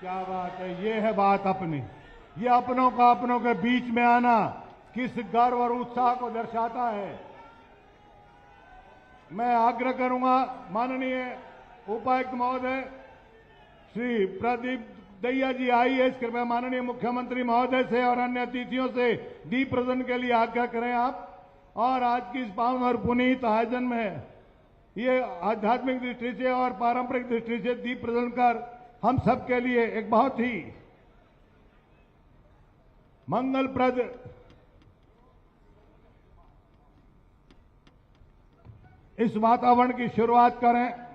क्या बात है, ये है बात अपनी। ये अपनों का अपनों के बीच में आना किस गर्व और उत्साह को दर्शाता है। मैं आग्रह करूंगा माननीय उपायुक्त महोदय श्री प्रदीप दैया जी आईएएस, कृपया माननीय मुख्यमंत्री महोदय से और अन्य अतिथियों से दीप प्रज्वलन के लिए आग्रह करें आप। और आज की इस पावन और पुनीत आयोजन में ये आध्यात्मिक दृष्टि से और पारंपरिक दृष्टि से दीप प्रज्वलन कर हम सब के लिए एक बहुत ही मंगलप्रद इस वातावरण की शुरुआत करें।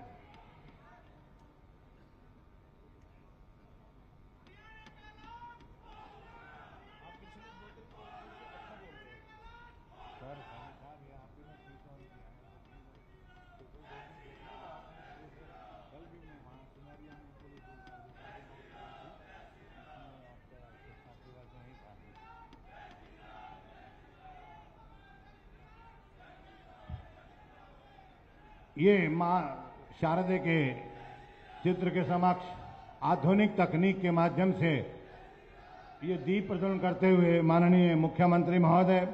ये मां शारदे के चित्र के समक्ष आधुनिक तकनीक के माध्यम से ये दीप प्रज्वलन करते हुए माननीय मुख्यमंत्री महोदय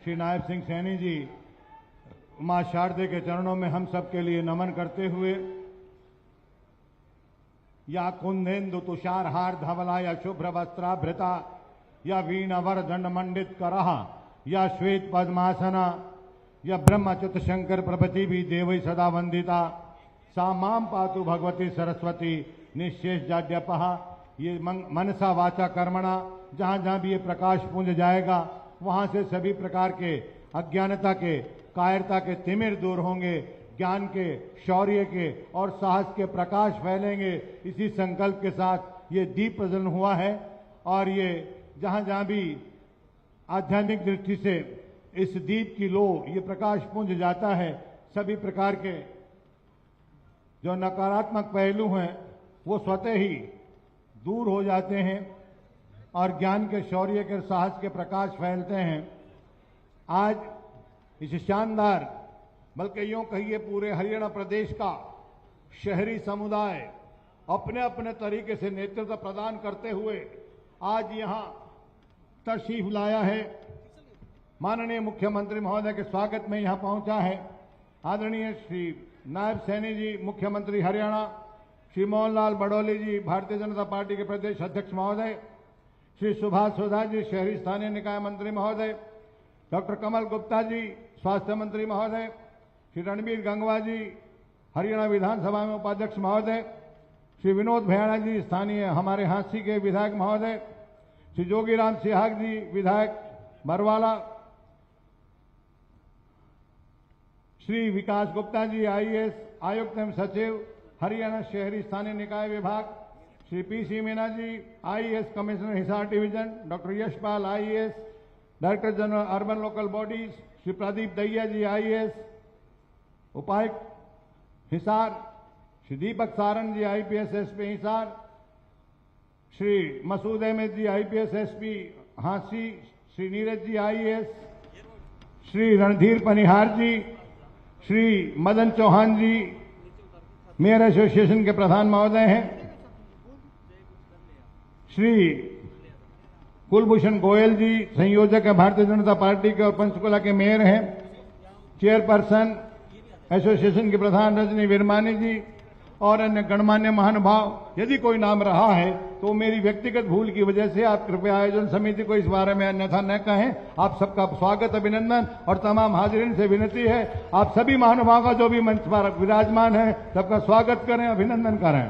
श्री नायब सिंह सैनी जी मां शारदे के चरणों में हम सब के लिए नमन करते हुए या कुंदेन्दु तुषार हार धवला या शुभ्र वस्त्राभृता या वीणावर दंड मंडित करहा या श्वेत पद्मासना या ब्रह्मच्युत शंकर प्रभति भी देवई सदा वंदिता सा माम पातु भगवती सरस्वती निशेष जाड्यपहा। ये मनसा वाचा कर्मणा, जहां जहां भी ये प्रकाश पुंज जाएगा वहां से सभी प्रकार के अज्ञानता के, कायरता के तिमिर दूर होंगे, ज्ञान के, शौर्य के और साहस के प्रकाश फैलेंगे। इसी संकल्प के साथ ये दीप प्रज्वलन हुआ है। और ये जहां जहां भी आध्यात्मिक दृष्टि से इस दीप की लो ये प्रकाश पुंज जाता है, सभी प्रकार के जो नकारात्मक पहलू हैं वो स्वतः ही दूर हो जाते हैं और ज्ञान के, शौर्य के, साहस के प्रकाश फैलते हैं। आज इस शानदार, बल्कि यूं कहिए पूरे हरियाणा प्रदेश का शहरी समुदाय अपने अपने तरीके से नेतृत्व प्रदान करते हुए आज यहां तशरीफ लाया है। माननीय मुख्यमंत्री महोदय के स्वागत में यहां पहुंचा है आदरणीय श्री नायब सैनी जी, मुख्यमंत्री हरियाणा, श्री मोहन लाल बड़ौली जी, भारतीय जनता पार्टी के प्रदेश अध्यक्ष महोदय, श्री सुभाष सोधा जी, शहरी स्थानीय निकाय मंत्री महोदय, डॉक्टर कमल गुप्ता जी, स्वास्थ्य मंत्री महोदय, श्री रणबीर गंगवा जी, हरियाणा विधानसभा में उपाध्यक्ष महोदय, श्री विनोद भैयाणा जी, स्थानीय हमारे हांसी के विधायक महोदय, श्री जोगीराम सिहाग जी, विधायक बरवाला, श्री विकास गुप्ता जी, आईएएस आयुक्त एवं सचिव, हरियाणा शहरी स्थानीय निकाय विभाग, Shri PC Meena ji, IAS commissioner Hisar division, doctor Yashpal IAS director general urban local bodies, Shri Pradeep Daiya ji, IAS उपायुक्त Hisar, Shri Deepak Sarang ji, IPS SP Hisar, Shri Masood Ahmed ji, IPS SP Hansi, Shri Neeraj ji, IAS, Shri Randhir Panihar ji, Shri Madan Chauhan ji, mayor association के प्रधान महोदय हैं, श्री कुलभूषण गोयल जी, संयोजक है भारतीय जनता पार्टी के और पंचकुला के मेयर हैं, चेयरपर्सन एसोसिएशन के प्रधान रजनी विरमानी जी और अन्य गणमान्य महानुभाव। यदि कोई नाम रहा है तो मेरी व्यक्तिगत भूल की वजह से आप कृपया आयोजन समिति को इस बारे में अन्यथा न कहें। आप सबका स्वागत, अभिनंदन और तमाम हाजिरीन से विनती है आप सभी महानुभाव का जो भी मंच पर विराजमान है सबका स्वागत करें, अभिनंदन करें।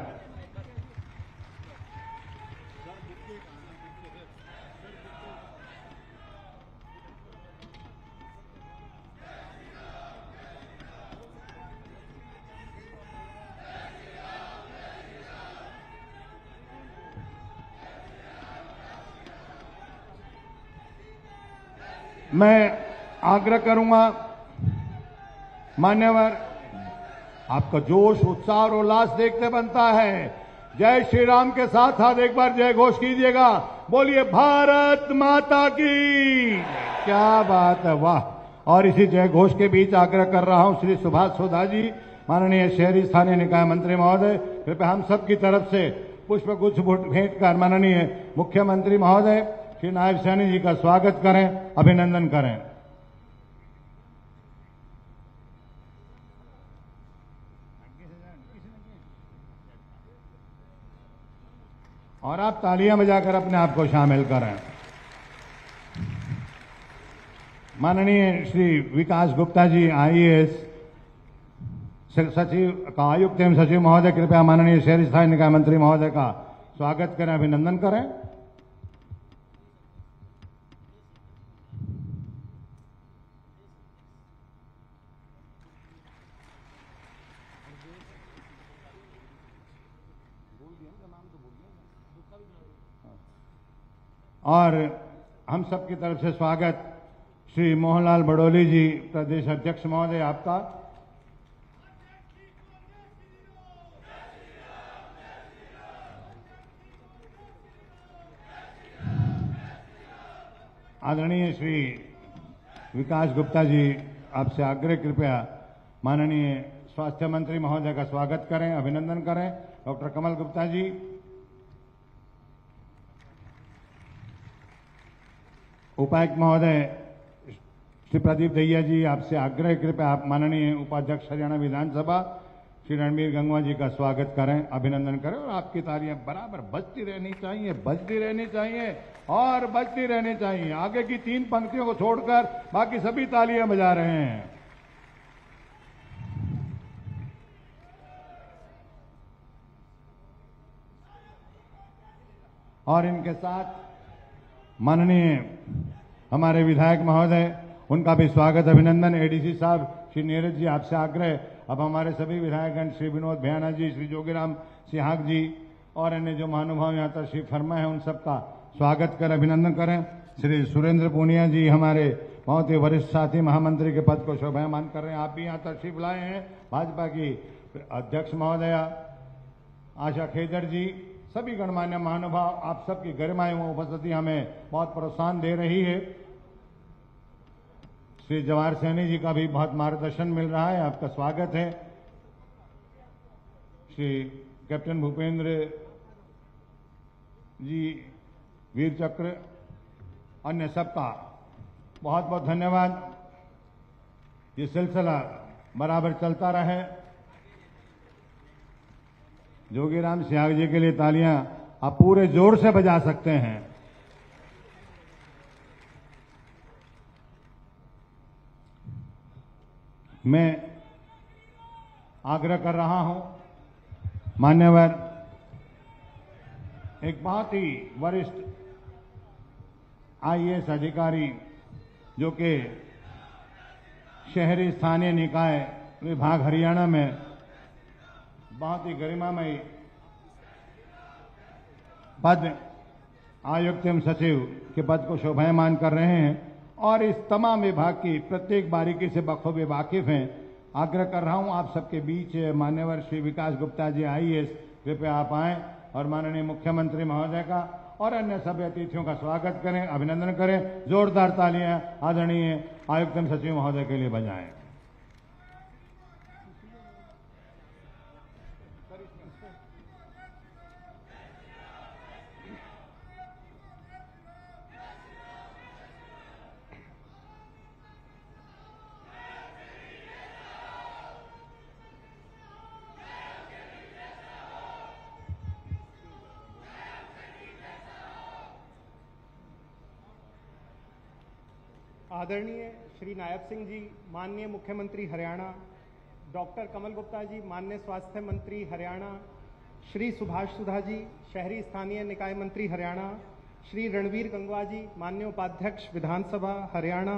मैं आग्रह करूंगा मान्यवर, आपका जोश, उत्साह और उल्लास देखते बनता है। जय श्री राम के साथ हाथ एक बार जय घोष कीजिएगा। बोलिए भारत माता की। क्या बात है, वाह। और इसी जय घोष के बीच आग्रह कर रहा हूं श्री सुभाष सोधा जी, माननीय शहरी स्थानीय निकाय मंत्री महोदय, कृपया हम सब की तरफ से पुष्पगुच्छ भेंट कर माननीय मुख्यमंत्री महोदय श्री नायब सैनी जी का स्वागत करें, अभिनंदन करें। और आप तालियां बजाकर अपने आप को शामिल करें। माननीय श्री विकास गुप्ता जी IAS सचिव का आयुक्त एवं सचिव महोदय, कृपया माननीय शहरी स्थायी निकाय मंत्री महोदय का स्वागत करें, अभिनंदन करें। और हम सबकी तरफ से स्वागत श्री मोहनलाल बड़ोली जी, प्रदेश अध्यक्ष महोदय, आपका। आदरणीय श्री विकास गुप्ता जी, आपसे आग्रह, कृपया माननीय स्वास्थ्य मंत्री महोदय का स्वागत करें, अभिनंदन करें। डॉक्टर कमल गुप्ता जी, उपायुक्त महोदय श्री प्रदीप दहिया जी, आपसे आग्रह, कृपया आप माननीय उपाध्यक्ष हरियाणा विधानसभा श्री रणबीर गंगवा जी का स्वागत करें, अभिनंदन करें। और आपकी तालियां बराबर बजती रहनी चाहिए, बजती रहनी चाहिए और बजती रहनी चाहिए। आगे की 3 पंक्तियों को छोड़कर बाकी सभी तालियां बजा रहे हैं। और इनके साथ माननीय हमारे विधायक महोदय, उनका भी स्वागत, अभिनंदन। ADC साहब श्री नीरज जी, आपसे आग्रह, अब हमारे सभी विधायकगण श्री विनोद भयाना जी, श्री जोगीराम सिहाग जी और अन्य जो महानुभाव यहाँ तशरीफ फरमा है, उन सबका स्वागत कर अभिनंदन करें। श्री सुरेंद्र पूनिया जी, हमारे बहुत ही वरिष्ठ साथी, महामंत्री के पद को शोभायमान कर रहे हैं, आप भी यहाँ तशरीफ लाए हैं। भाजपा की अध्यक्ष महोदया आशा खेजर जी, सभी गणमान्य महानुभाव, आप सबकी गरिमा एवं उपस्थिति हमें बहुत प्रोत्साहन दे रही है। श्री जवाहर सैनी जी का भी बहुत मार्गदर्शन मिल रहा है, आपका स्वागत है। श्री कैप्टन भूपेंद्र जी, वीर चक्र, अन्य सबका बहुत बहुत धन्यवाद। ये सिलसिला बराबर चलता रहे। जोगीराम सिहाग जी के लिए तालियां आप पूरे जोर से बजा सकते हैं। मैं आग्रह कर रहा हूं, मान्यवर एक बहुत ही वरिष्ठ IAS अधिकारी जो कि शहरी स्थानीय निकाय विभाग हरियाणा में बहुत ही गरिमामयी पद आयुक्त एवं सचिव के पद को शोभायमान कर रहे हैं और इस तमाम विभाग की प्रत्येक बारीकी से बखूबी वाकिफ हैं। आग्रह कर रहा हूं आप सबके बीच मान्यवर श्री विकास गुप्ता जी IAS, कृपया आप आएं और माननीय मुख्यमंत्री महोदय का और अन्य सभी अतिथियों का स्वागत करें, अभिनंदन करें। जोरदार तालियां आदरणीय आयुक्त एवं सचिव महोदय के लिए बजाएं। आदरणीय श्री नायब सिंह जी, माननीय मुख्यमंत्री हरियाणा, डॉक्टर कमल गुप्ता जी, माननीय स्वास्थ्य मंत्री हरियाणा, श्री सुभाष सुधा जी, शहरी स्थानीय निकाय मंत्री हरियाणा, श्री रणबीर गंगवा जी, माननीय उपाध्यक्ष विधानसभा हरियाणा,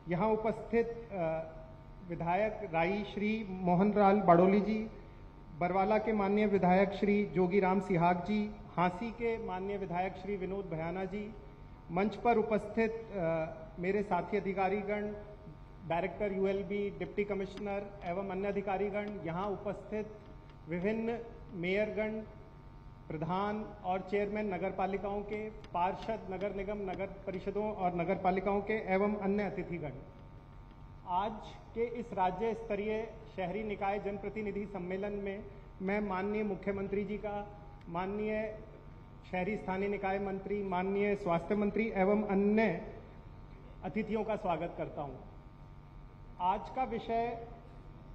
यहाँ उपस्थित विधायक राई श्री मोहनलाल बड़ोली जी, बरवाला के माननीय विधायक श्री जोगीराम सिहाग जी, हांसी के माननीय विधायक श्री विनोद भयाना जी, मंच पर उपस्थित मेरे साथी अधिकारीगण, डायरेक्टर ULB, डिप्टी कमिश्नर एवं अन्य अधिकारीगण, यहाँ उपस्थित विभिन्न मेयरगण, प्रधान और चेयरमैन नगर पालिकाओं के, पार्षद, नगर निगम, नगर परिषदों और नगर पालिकाओं के एवं अन्य अतिथिगण, आज के इस राज्य स्तरीय शहरी निकाय जनप्रतिनिधि सम्मेलन में मैं माननीय मुख्यमंत्री जी का, माननीय शहरी स्थानीय निकाय मंत्री, माननीय स्वास्थ्य मंत्री एवं अन्य अतिथियों का स्वागत करता हूं। आज का विषय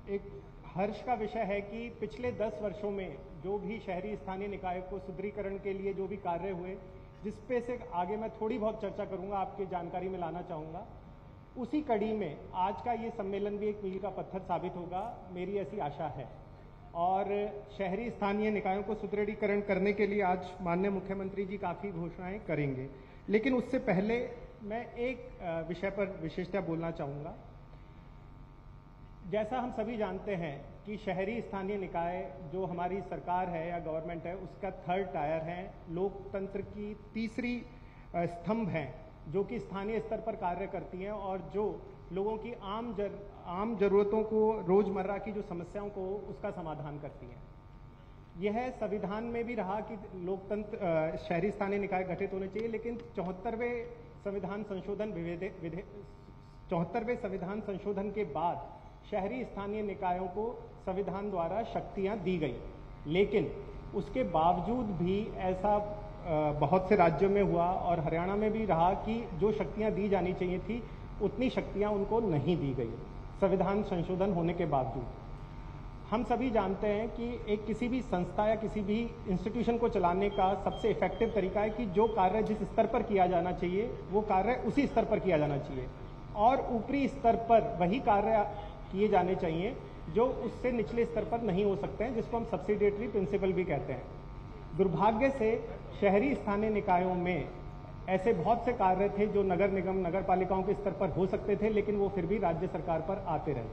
एक हर्ष का विषय है कि पिछले 10 वर्षों में जो भी शहरी स्थानीय निकाय को सुदृढ़ीकरण के लिए जो भी कार्य हुए, जिस पे से आगे मैं थोड़ी बहुत चर्चा करूंगा, आपकी जानकारी में लाना चाहूँगा, उसी कड़ी में आज का ये सम्मेलन भी एक मील का पत्थर साबित होगा, मेरी ऐसी आशा है। और शहरी स्थानीय निकायों को सुदृढ़ीकरण करने के लिए आज माननीय मुख्यमंत्री जी काफ़ी घोषणाएं करेंगे, लेकिन उससे पहले मैं एक विषय पर विशेषतः बोलना चाहूँगा। जैसा हम सभी जानते हैं कि शहरी स्थानीय निकाय जो हमारी सरकार है या गवर्नमेंट है, उसका थर्ड टायर है, लोकतंत्र की तीसरी स्तंभ है, जो कि स्थानीय स्तर पर कार्य करती हैं और जो लोगों की आम जरूरतों को, रोजमर्रा की जो समस्याओं को, उसका समाधान करती हैं। यह संविधान में भी रहा कि लोकतंत्र शहरी स्थानीय निकाय गठित होने चाहिए, लेकिन 74वें संविधान संशोधन के बाद शहरी स्थानीय निकायों को संविधान द्वारा शक्तियां दी गई, लेकिन उसके बावजूद भी ऐसा बहुत से राज्यों में हुआ और हरियाणा में भी रहा कि जो शक्तियां दी जानी चाहिए थी उतनी शक्तियां उनको नहीं दी गई संविधान संशोधन होने के बावजूद। हम सभी जानते हैं कि एक किसी भी संस्था या किसी भी इंस्टीट्यूशन को चलाने का सबसे इफेक्टिव तरीका है कि जो कार्य जिस स्तर पर किया जाना चाहिए वो कार्य उसी स्तर पर किया जाना चाहिए, और ऊपरी स्तर पर वही कार्य किए जाने चाहिए जो उससे निचले स्तर पर नहीं हो सकते हैं, जिसको हम सब्सिडियरी प्रिंसिपल भी कहते हैं। दुर्भाग्य से शहरी स्थानीय निकायों में ऐसे बहुत से कार्य थे जो नगर निगम, नगर पालिकाओं के स्तर पर हो सकते थे, लेकिन वो फिर भी राज्य सरकार पर आते रहे।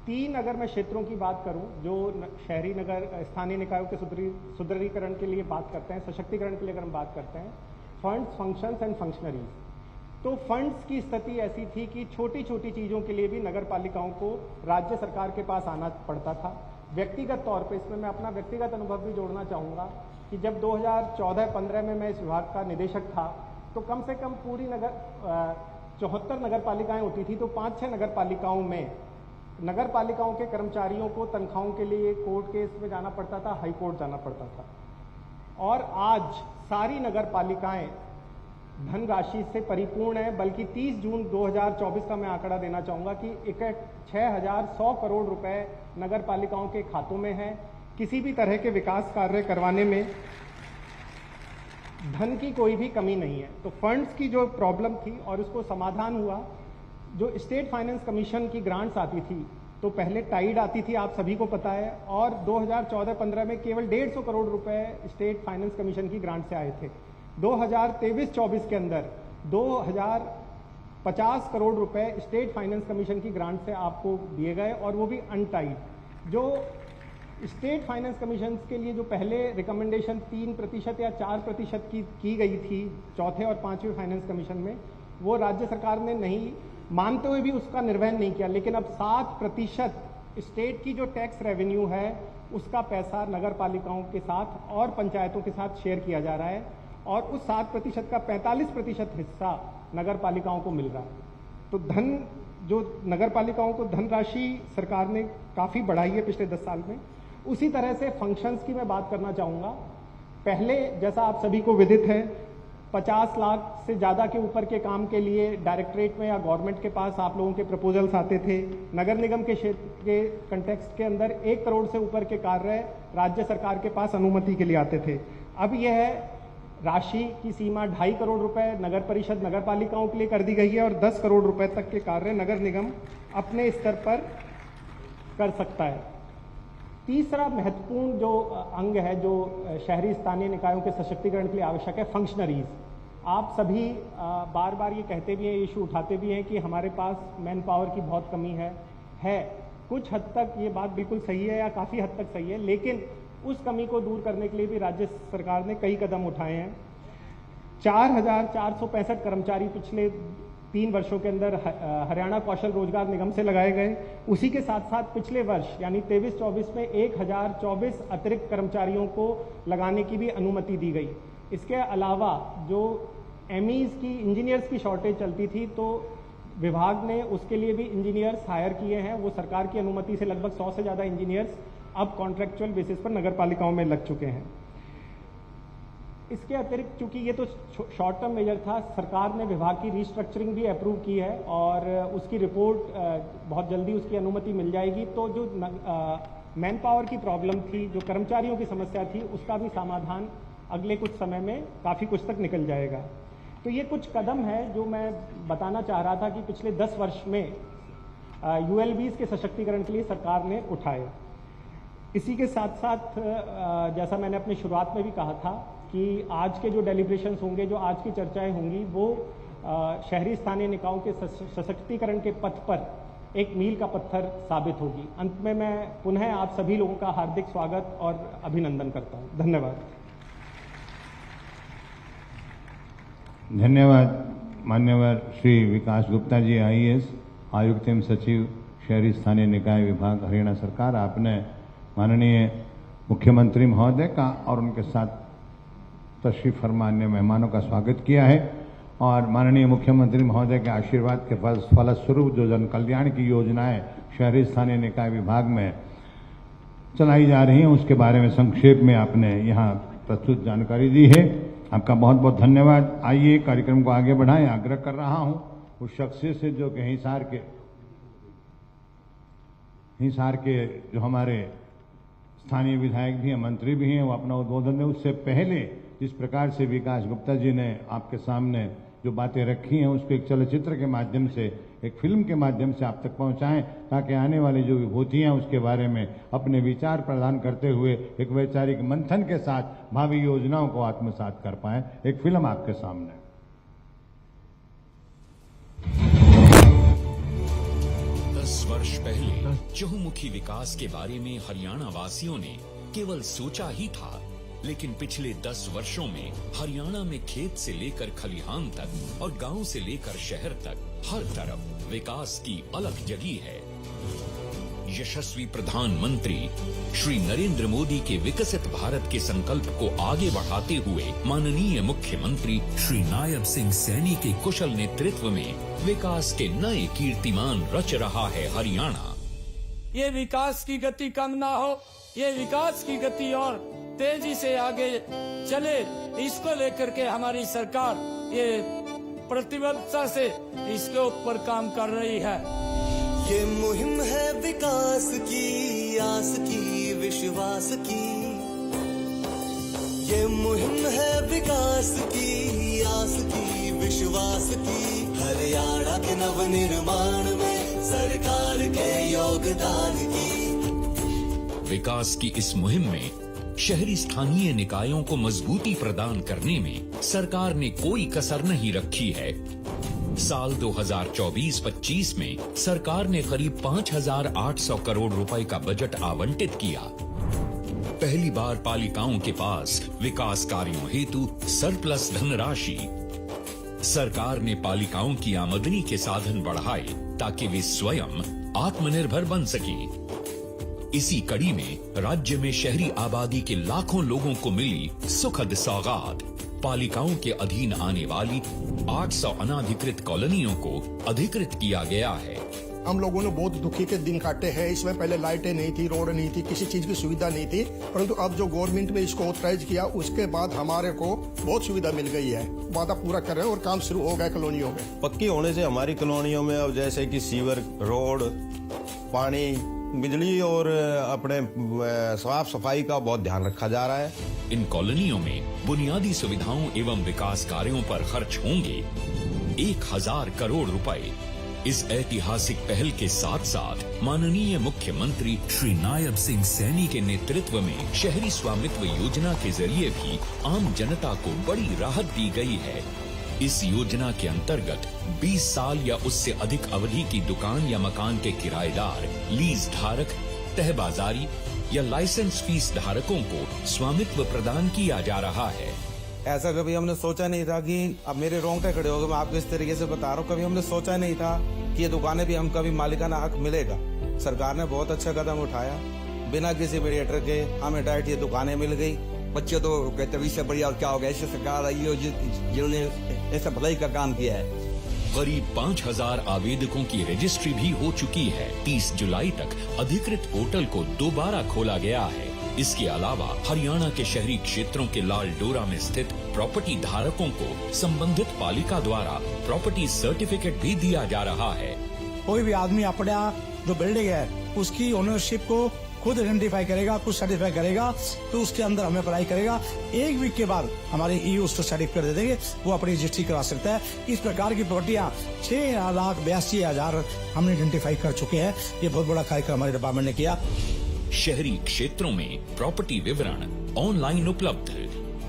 3 अगर मैं क्षेत्रों की बात करूं जो शहरी नगर स्थानीय निकायों के सुदृढ़ीकरण के लिए बात करते हैं, सशक्तिकरण के लिए अगर हम बात करते हैं, फंड्स, फंक्शंस एंड फंक्शनरीज। तो फंड्स की स्थिति ऐसी थी कि छोटी छोटी चीज़ों के लिए भी नगर पालिकाओं को राज्य सरकार के पास आना पड़ता था। व्यक्तिगत तौर पे इसमें मैं अपना व्यक्तिगत अनुभव भी जोड़ना चाहूँगा कि जब 2014-15 में मैं इस विभाग का निदेशक था, तो कम से कम पूरी 74 नगर पालिकाएँ होती थी, तो 5-6 नगर पालिकाओं में नगर पालिकाओं के कर्मचारियों को तनख्वाहों के लिए कोर्ट केस में जाना पड़ता था, हाई कोर्ट जाना पड़ता था। और आज सारी नगर पालिकाएँ धनराशि से परिपूर्ण है, बल्कि 30 जून 2024 का मैं आंकड़ा देना चाहूँगा कि 6100 करोड़ रुपए नगर पालिकाओं के खातों में है। किसी भी तरह के विकास कार्य करवाने में धन की कोई भी कमी नहीं है। तो फंड्स की जो प्रॉब्लम थी और उसको समाधान हुआ, जो स्टेट फाइनेंस कमीशन की ग्रांट्स आती थी, तो पहले टाइड आती थी, आप सभी को पता है, और 2014-15 में केवल 150 करोड़ रुपए स्टेट फाइनेंस कमीशन की ग्रांट से आए थे। 2023-24 के अंदर 2050 करोड़ रुपए स्टेट फाइनेंस कमीशन की ग्रांट से आपको दिए गए, और वो भी अनटाइड। जो स्टेट फाइनेंस कमीशन के लिए जो पहले रिकमेंडेशन 3% या 4% की गई थी चौथे और 5वें फाइनेंस कमीशन में, वो राज्य सरकार ने नहीं मानते हुए भी उसका निर्वहन नहीं किया, लेकिन अब 7% स्टेट की जो टैक्स रेवेन्यू है उसका पैसा नगर पालिकाओं के साथ और पंचायतों के साथ शेयर किया जा रहा है, और उस 7% का 45% हिस्सा नगर पालिकाओं को मिल रहा है। तो धन जो नगर पालिकाओं को धनराशि सरकार ने काफ़ी बढ़ाई है पिछले 10 साल में। उसी तरह से फंक्शंस की मैं बात करना चाहूँगा। पहले जैसा आप सभी को विदित है, 50 लाख से ज़्यादा के ऊपर के काम के लिए डायरेक्टरेट में या गवर्नमेंट के पास आप लोगों के प्रपोजल्स आते थे। नगर निगम के क्षेत्र के कंटेक्स्ट के अंदर 1 करोड़ से ऊपर के कार्य राज्य सरकार के पास अनुमति के लिए आते थे। अब यह राशि की सीमा 2.5 करोड़ रुपए नगर परिषद, नगर पालिकाओं के लिए कर दी गई है, और 10 करोड़ रुपए तक के कार्य नगर निगम अपने स्तर पर कर सकता है। तीसरा महत्वपूर्ण जो अंग है जो शहरी स्थानीय निकायों के सशक्तिकरण के लिए आवश्यक है, फंक्शनरीज। आप सभी बार बार ये कहते भी हैं, इशू उठाते भी हैं कि हमारे पास मैन पावर की बहुत कमी है। कुछ हद तक ये बात बिल्कुल सही है या काफ़ी हद तक सही है, लेकिन उस कमी को दूर करने के लिए भी राज्य सरकार ने कई कदम उठाए हैं। 4465 कर्मचारी पिछले 3 वर्षों के अंदर हरियाणा कौशल रोजगार निगम से लगाए गए। उसी के साथ साथ पिछले वर्ष यानी 23-24 में 1024 अतिरिक्त कर्मचारियों को लगाने की भी अनुमति दी गई। इसके अलावा जो एमईज की, इंजीनियर्स की शॉर्टेज चलती थी, तो विभाग ने उसके लिए भी इंजीनियर्स हायर किए हैं। वो सरकार की अनुमति से लगभग 100 से ज़्यादा इंजीनियर्स अब कॉन्ट्रेक्चुअल बेसिस पर नगर पालिकाओं में लग चुके हैं। इसके अतिरिक्त चूंकि ये तो शॉर्ट टर्म मेजर था, सरकार ने विभाग की रिस्ट्रक्चरिंग भी अप्रूव की है और उसकी रिपोर्ट बहुत जल्दी उसकी अनुमति मिल जाएगी। तो जो मैन पावर की प्रॉब्लम थी, जो कर्मचारियों की समस्या थी, उसका भी समाधान अगले कुछ समय में काफ़ी कुछ तक निकल जाएगा। तो ये कुछ कदम है जो मैं बताना चाह रहा था कि पिछले 10 वर्ष में ULBs के सशक्तिकरण के लिए सरकार ने उठाए। इसी के साथ साथ जैसा मैंने अपनी शुरुआत में भी कहा था कि आज के जो डेलिब्रेशंस होंगे, जो आज की चर्चाएं होंगी, वो शहरी स्थानीय निकायों के सशक्तिकरण के पथ पर एक मील का पत्थर साबित होगी। अंत में मैं पुनः आप सभी लोगों का हार्दिक स्वागत और अभिनंदन करता हूं। धन्यवाद। धन्यवाद। मान्यवर श्री विकास गुप्ता जी, IAS, आयुक्त एवं सचिव, शहरी स्थानीय निकाय विभाग, हरियाणा सरकार। आपने माननीय मुख्यमंत्री महोदय का और उनके साथ तशरीफ फरमा अन्य मेहमानों का स्वागत किया है और माननीय मुख्यमंत्री महोदय के आशीर्वाद के फलस्वरूप जो जन कल्याण की योजनाएं शहरी स्थानीय निकाय विभाग में चलाई जा रही हैं, उसके बारे में संक्षेप में आपने यहाँ प्रस्तुत जानकारी दी है। आपका बहुत बहुत धन्यवाद। आइए कार्यक्रम को आगे बढ़ाएं। आग्रह कर रहा हूं उस शख्सियत से जो कि हिसार के जो हमारे स्थानीय विधायक भी हैं, मंत्री भी हैं, वो अपना उद्बोधन दें। उससे पहले जिस प्रकार से विकास गुप्ता जी ने आपके सामने जो बातें रखी हैं, उसको एक चलचित्र के माध्यम से, एक फिल्म के माध्यम से आप तक पहुंचाएं, ताकि आने वाली जो विभूतियां उसके बारे में अपने विचार प्रदान करते हुए एक वैचारिक मंथन के साथ भावी योजनाओं को आत्मसात कर पाएं। एक फिल्म आपके सामने। 10 वर्ष पहले चहुमुखी विकास के बारे में हरियाणा वासियों ने केवल सोचा ही था, लेकिन पिछले 10 वर्षों में हरियाणा में खेत से लेकर खलिहान तक और गांव से लेकर शहर तक हर तरफ विकास की अलग जगी है। यशस्वी प्रधानमंत्री श्री नरेंद्र मोदी के विकसित भारत के संकल्प को आगे बढ़ाते हुए माननीय मुख्यमंत्री श्री नायब सिंह सैनी के कुशल नेतृत्व में विकास के नए कीर्तिमान रच रहा है हरियाणा। ये विकास की गति कम ना हो, ये विकास की गति और तेजी से आगे चले, इसको लेकर के हमारी सरकार ये प्रतिबद्धता से इसके ऊपर काम कर रही है। ये मुहिम है विकास की, आस की, विश्वास की। ये मुहिम है विकास की, आस की, विश्वास की। हरियाणा के नवनिर्माण में सरकार के योगदान की। विकास की इस मुहिम में शहरी स्थानीय निकायों को मजबूती प्रदान करने में सरकार ने कोई कसर नहीं रखी है। साल 2024-25 में सरकार ने करीब 5,800 करोड़ रुपए का बजट आवंटित किया। पहली बार पालिकाओं के पास विकास कार्यों हेतु सरप्लस धनराशि। सरकार ने पालिकाओं की आमदनी के साधन बढ़ाए ताकि वे स्वयं आत्मनिर्भर बन सकें। इसी कड़ी में राज्य में शहरी आबादी के लाखों लोगों को मिली सुखद सौगात। पालिकाओं के अधीन आने वाली 800 अनाधिकृत कॉलोनियों को अधिकृत किया गया है। हम लोगों ने बहुत दुखी के दिन काटे हैं। इसमें पहले लाइटें नहीं थी, रोड नहीं थी, किसी चीज की सुविधा नहीं थी, परंतु अब जो गवर्नमेंट ने इसको ऑथराइज किया उसके बाद हमारे को बहुत सुविधा मिल गई है। वादा पूरा कर रहे हैं और काम शुरू हो गया कॉलोनियों में। पक्की होने से हमारी कॉलोनियों में अब जैसे कि सीवर, रोड, पानी, बिजली और अपने साफ सफाई का बहुत ध्यान रखा जा रहा है। इन कॉलोनियों में बुनियादी सुविधाओं एवं विकास कार्यों पर खर्च होंगे 1,000 करोड़ रुपए। इस ऐतिहासिक पहल के साथ साथ माननीय मुख्यमंत्री श्री नायब सिंह सैनी के नेतृत्व में शहरी स्वामित्व योजना के जरिए भी आम जनता को बड़ी राहत दी गई है। इस योजना के अंतर्गत 20 साल या उससे अधिक अवधि की दुकान या मकान के किराएदार, लीज धारक, तहबाजारी या लाइसेंस फीस धारकों को स्वामित्व प्रदान किया जा रहा है। ऐसा कभी हमने सोचा नहीं था कि अब मेरे रोंगटे खड़े हो गए, मैं आपको इस तरीके से बता रहा हूँ। कभी हमने सोचा नहीं था कि ये दुकानें भी हम कभी मालिकाना हक मिलेगा। सरकार ने बहुत अच्छा कदम उठाया, बिना किसी मीडिएटर के हमें डायरेक्ट ये दुकानें मिल गई। बच्चे तो कहते हैं इससे बढ़िया क्या हो गया, इससे सरकार आई हो जिन्होंने ऐसा भलाई का काम किया है। करीब 5,000 आवेदकों की रजिस्ट्री भी हो चुकी है। 30 जुलाई तक अधिकृत पोर्टल को दोबारा खोला गया है। इसके अलावा हरियाणा के शहरी क्षेत्रों के लाल डोरा में स्थित प्रॉपर्टी धारकों को संबंधित पालिका द्वारा प्रॉपर्टी सर्टिफिकेट भी दिया जा रहा है। कोई भी आदमी अपना जो बिल्डिंग है उसकी ओनरशिप को खुद आइडेंटिफाई करेगा, खुद सर्टिफाई करेगा, तो उसके अंदर हमें अप्लाई करेगा। 1 वीक के बाद हमारे ईओ उसको सर्टिफिकेट दे देंगे, वो अपनी रजिस्ट्री करा सकता है। इस प्रकार की प्रॉपर्टियां 6,82,000 हमने आइडेंटिफाई कर चुके हैं। ये बहुत बड़ा कार्यक्रम हमारे डिपार्टमेंट ने किया। शहरी क्षेत्रों में प्रॉपर्टी विवरण ऑनलाइन उपलब्ध।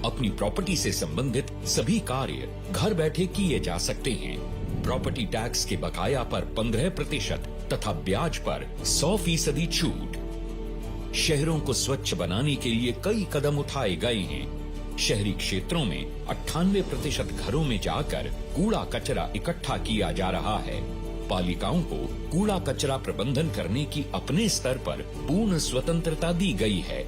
अपनी प्रॉपर्टी से संबंधित सभी कार्य घर बैठे किए जा सकते हैं। प्रॉपर्टी टैक्स के बकाया पर 15% तथा ब्याज पर 100% छूट। शहरों को स्वच्छ बनाने के लिए कई कदम उठाए गए हैं। शहरी क्षेत्रों में 98% घरों में जाकर कूड़ा कचरा इकट्ठा किया जा रहा है। पालिकाओं को कूड़ा कचरा प्रबंधन करने की अपने स्तर पर पूर्ण स्वतंत्रता दी गई है।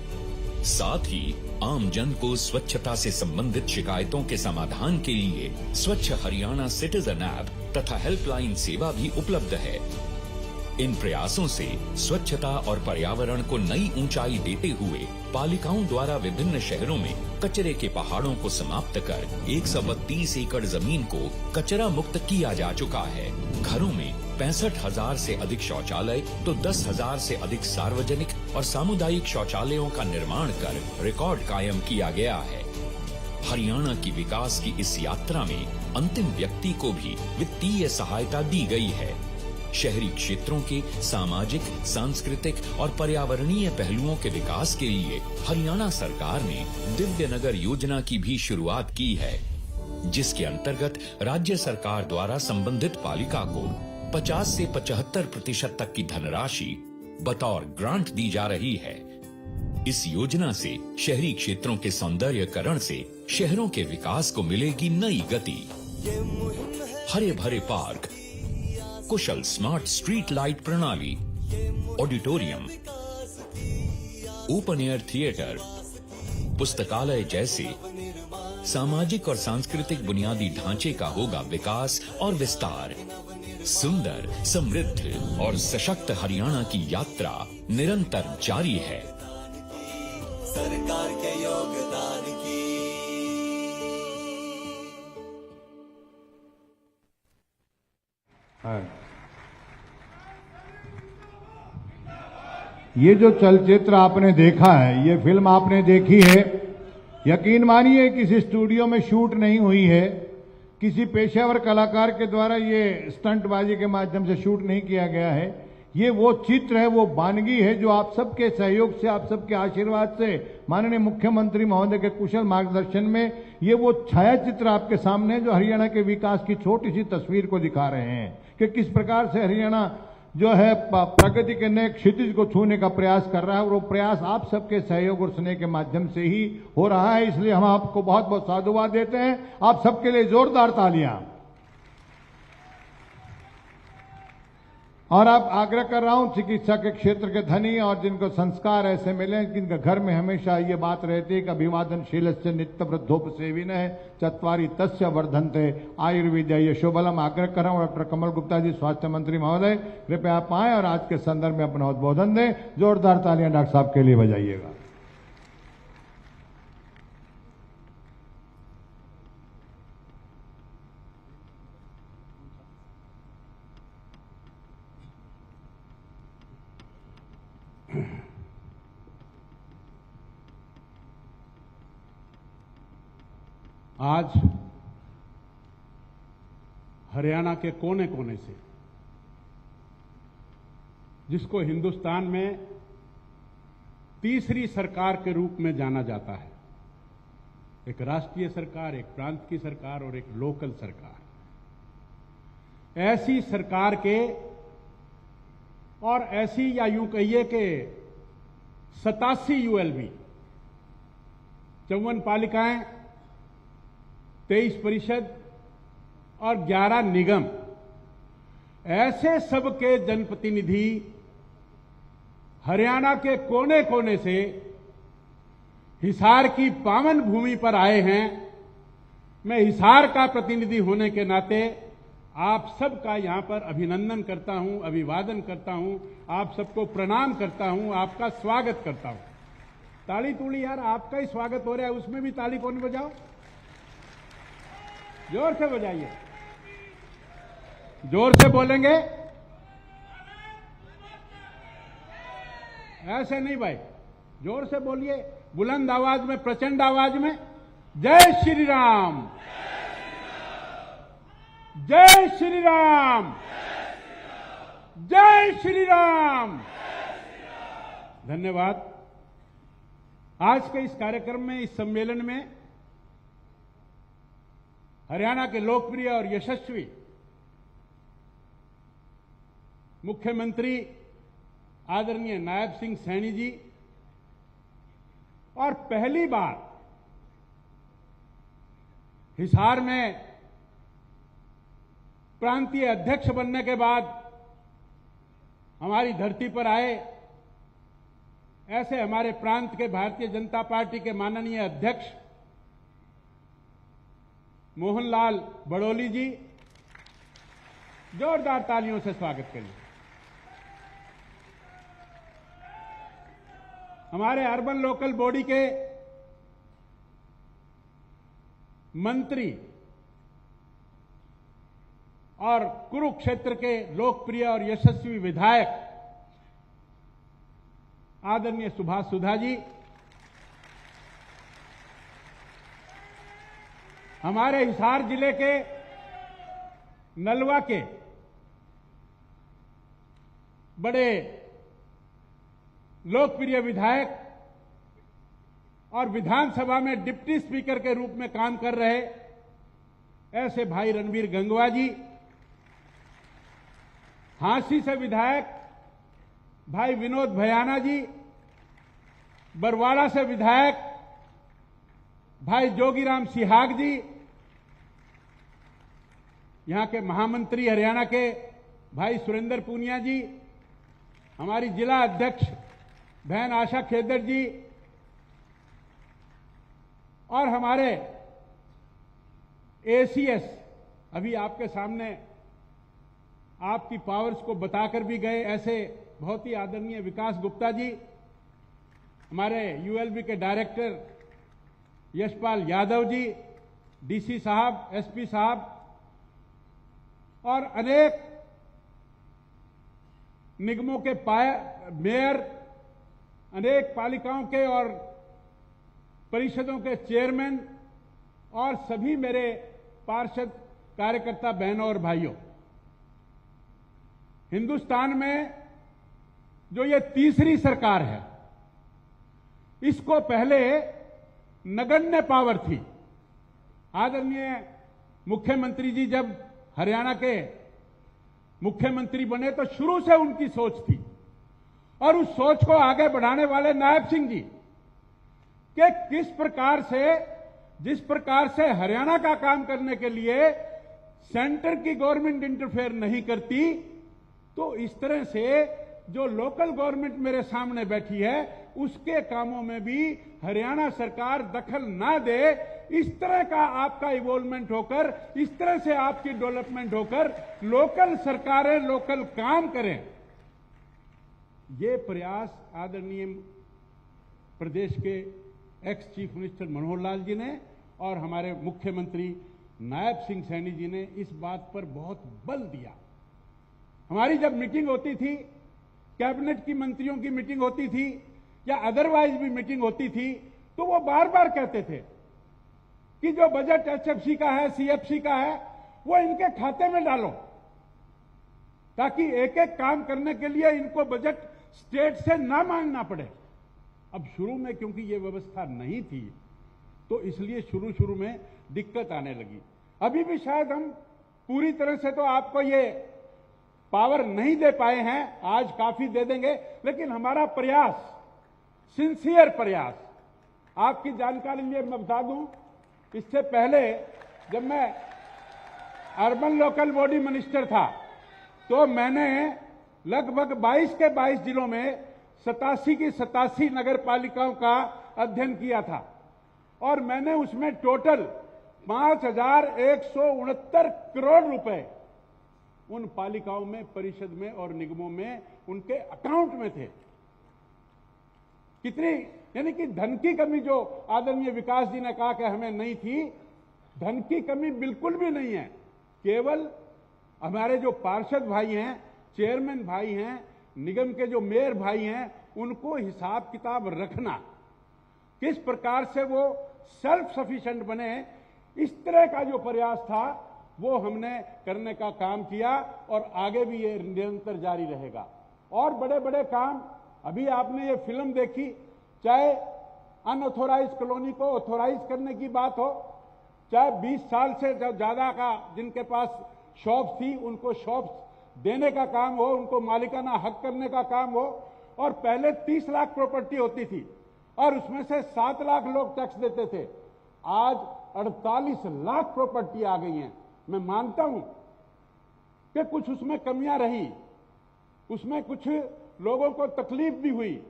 साथ ही आम जन को स्वच्छता से संबंधित शिकायतों के समाधान के लिए स्वच्छ हरियाणा सिटीजन ऐप तथा हेल्पलाइन सेवा भी उपलब्ध है। इन प्रयासों से स्वच्छता और पर्यावरण को नई ऊंचाई देते हुए पालिकाओं द्वारा विभिन्न शहरों में कचरे के पहाड़ों को समाप्त कर 132 एकड़ जमीन को कचरा मुक्त किया जा चुका है। घरों में 65,000 से अधिक शौचालय तो 10,000 से अधिक सार्वजनिक और सामुदायिक शौचालयों का निर्माण कर रिकॉर्ड कायम किया गया है। हरियाणा की विकास की इस यात्रा में अंतिम व्यक्ति को भी वित्तीय सहायता दी गई है। शहरी क्षेत्रों के सामाजिक, सांस्कृतिक और पर्यावरणीय पहलुओं के विकास के लिए हरियाणा सरकार ने दिव्य नगर योजना की भी शुरुआत की है, जिसके अंतर्गत राज्य सरकार द्वारा संबंधित पालिका को 50 से 75% तक की धनराशि बतौर ग्रांट दी जा रही है। इस योजना से शहरी क्षेत्रों के सौंदर्यकरण से शहरों के विकास को मिलेगी नई गति। हरे भरे पार्क, कुशल स्मार्ट स्ट्रीट लाइट प्रणाली, ऑडिटोरियम, ओपन एयर थिएटर, पुस्तकालय जैसे सामाजिक और सांस्कृतिक बुनियादी ढांचे का होगा विकास और विस्तार। सुंदर, समृद्ध और सशक्त हरियाणा की यात्रा निरंतर जारी है। सरकार के योगदान की ये जो चलचित्र आपने देखा है, ये फिल्म आपने देखी है, यकीन मानिए किसी स्टूडियो में शूट नहीं हुई है, किसी पेशेवर कलाकार के द्वारा ये स्टंटबाजी के माध्यम से शूट नहीं किया गया है। ये वो चित्र है, वो वानगी है जो आप सबके सहयोग से, आप सबके आशीर्वाद से, माननीय मुख्यमंत्री महोदय के कुशल मार्गदर्शन में ये वो छायाचित्र आपके सामने है जो हरियाणा के विकास की छोटी सी तस्वीर को दिखा रहे हैं कि किस प्रकार से हरियाणा जो है प्रगति के नए क्षितिज को छूने का प्रयास कर रहा है, और वो प्रयास आप सबके सहयोग और स्नेह के माध्यम से ही हो रहा है। इसलिए हम आपको बहुत बहुत साधुवाद देते हैं। आप सबके लिए जोरदार तालियां। और अब आग्रह कर रहा हूं, चिकित्सा के क्षेत्र के धनी और जिनको संस्कार ऐसे मिले, जिनके घर में हमेशा ये बात रहती है कि अभिवादनशीलस्य नित्य वृद्धोपसेविनः चत्वारि तस्य वर्धन्ते आयुर्वेद्य यशोबलम। आग्रह कर रहा हूं डॉक्टर कमल गुप्ता जी, स्वास्थ्य मंत्री महोदय, कृपया आप आए और आज के संदर्भ में अपना उद्बोधन दें। जोरदार तालियां डॉक्टर साहब के लिए बजाइएगा। आज हरियाणा के कोने कोने से, जिसको हिंदुस्तान में तीसरी सरकार के रूप में जाना जाता है, एक राष्ट्रीय सरकार, एक प्रांत की सरकार और एक लोकल सरकार, ऐसी सरकार के और ऐसी या यूं कहिए कि 87 यूएलबी, 54 पालिकाएं, 23 परिषद और 11 निगम, ऐसे सबके जनप्रतिनिधि हरियाणा के कोने कोने से हिसार की पावन भूमि पर आए हैं। मैं हिसार का प्रतिनिधि होने के नाते आप सबका यहां पर अभिनंदन करता हूं, अभिवादन करता हूं, आप सबको प्रणाम करता हूं, आपका स्वागत करता हूं। ताली तूली यार, आपका ही स्वागत हो रहा है, उसमें भी ताली कौन बजाओ? जोर से बजाइए, जोर से बोलेंगे, ऐसे नहीं भाई, जोर से बोलिए, बुलंद आवाज में, प्रचंड आवाज में। जय श्री राम, जय श्री राम, जय श्री राम। धन्यवाद। आज के इस कार्यक्रम में, इस सम्मेलन में हरियाणा के लोकप्रिय और यशस्वी मुख्यमंत्री आदरणीय नायब सिंह सैनी जी और पहली बार हिसार में प्रांतीय अध्यक्ष बनने के बाद हमारी धरती पर आए ऐसे हमारे प्रांत के भारतीय जनता पार्टी के माननीय अध्यक्ष मोहनलाल बड़ोली जी, जोरदार तालियों से स्वागत करिए। हमारे अर्बन लोकल बॉडी के मंत्री और कुरुक्षेत्र के लोकप्रिय और यशस्वी विधायक आदरणीय सुभाष सुधा जी, हमारे हिसार जिले के नलवा के बड़े लोकप्रिय विधायक और विधानसभा में डिप्टी स्पीकर के रूप में काम कर रहे ऐसे भाई रणवीर गंगवा जी, हांसी से विधायक भाई विनोद भयाना जी, बरवाड़ा से विधायक भाई जोगीराम सिहाग जी, यहां के महामंत्री हरियाणा के भाई सुरेंद्र पूनिया जी, हमारी जिला अध्यक्ष बहन आशा खेदर जी और हमारे एसीएस अभी आपके सामने आपकी पावर्स को बताकर भी गए ऐसे बहुत ही आदरणीय विकास गुप्ता जी, हमारे यूएलबी के डायरेक्टर यशपाल यादव जी, डीसी साहब, एसपी साहब और अनेक निगमों के मेयर, अनेक पालिकाओं के और परिषदों के चेयरमैन और सभी मेरे पार्षद कार्यकर्ता बहनों और भाइयों, हिंदुस्तान में जो ये तीसरी सरकार है, इसको पहले नगण्य पावर थी। आदरणीय मुख्यमंत्री जी जब हरियाणा के मुख्यमंत्री बने तो शुरू से उनकी सोच थी और उस सोच को आगे बढ़ाने वाले नायब सिंह जी कि किस प्रकार से, जिस प्रकार से हरियाणा का काम करने के लिए सेंटर की गवर्नमेंट इंटरफेयर नहीं करती, तो इस तरह से जो लोकल गवर्नमेंट मेरे सामने बैठी है उसके कामों में भी हरियाणा सरकार दखल ना दे, इस तरह का आपका इवॉल्वमेंट होकर, इस तरह से आपकी डेवलपमेंट होकर लोकल सरकारें लोकल काम करें, ये प्रयास आदरणीय प्रदेश के ex chief minister Manohar Lal ji ने और हमारे मुख्यमंत्री नायब सिंह सैनी जी ने इस बात पर बहुत बल दिया। हमारी जब मीटिंग होती थी, कैबिनेट की मंत्रियों की मीटिंग होती थी या अदरवाइज भी मीटिंग होती थी, तो वो बार बार कहते थे कि जो बजट एचएफसी का है, सीएफसी का है, वो इनके खाते में डालो ताकि एक एक काम करने के लिए इनको बजट स्टेट से ना मांगना पड़े। अब शुरू में क्योंकि ये व्यवस्था नहीं थी तो इसलिए शुरू शुरू में दिक्कत आने लगी। अभी भी शायद हम पूरी तरह से तो आपको ये पावर नहीं दे पाए हैं, आज काफी दे देंगे, लेकिन हमारा प्रयास, सिंसियर प्रयास, आपकी जानकारी लिए मैं बता दूं, इससे पहले जब मैं अर्बन लोकल बॉडी मिनिस्टर था तो मैंने लगभग 22 के 22 जिलों में 87 की 87 नगर पालिकाओं का अध्ययन किया था और मैंने उसमें टोटल 5,169 करोड़ रुपए उन पालिकाओं में, परिषद में और निगमों में उनके अकाउंट में थे। कितनी, यानी कि धन की कमी जो आदरणीय विकास जी ने कहा कि हमें नहीं थी, धन की कमी बिल्कुल भी नहीं है। केवल हमारे जो पार्षद भाई हैं, चेयरमैन भाई हैं, निगम के जो मेयर भाई हैं, उनको हिसाब किताब रखना, किस प्रकार से वो सेल्फ सफिशिएंट बने, इस तरह का जो प्रयास था वो हमने करने का काम किया और आगे भी ये निरंतर जारी रहेगा। और बड़े बड़े काम, अभी आपने ये फिल्म देखी, चाहे अनऑथोराइज कॉलोनी को ऑथोराइज करने की बात हो, चाहे 20 साल से ज्यादा का जिनके पास शॉप थी उनको शॉप देने का काम हो, उनको मालिकाना हक करने का काम हो। और पहले 30 लाख प्रॉपर्टी होती थी और उसमें से 7 लाख लोग टैक्स देते थे, आज 48 लाख प्रॉपर्टी आ गई हैं। मैं मानता हूं कि कुछ उसमें कमियां रही, उसमें कुछ लोगों को तकलीफ भी हुई।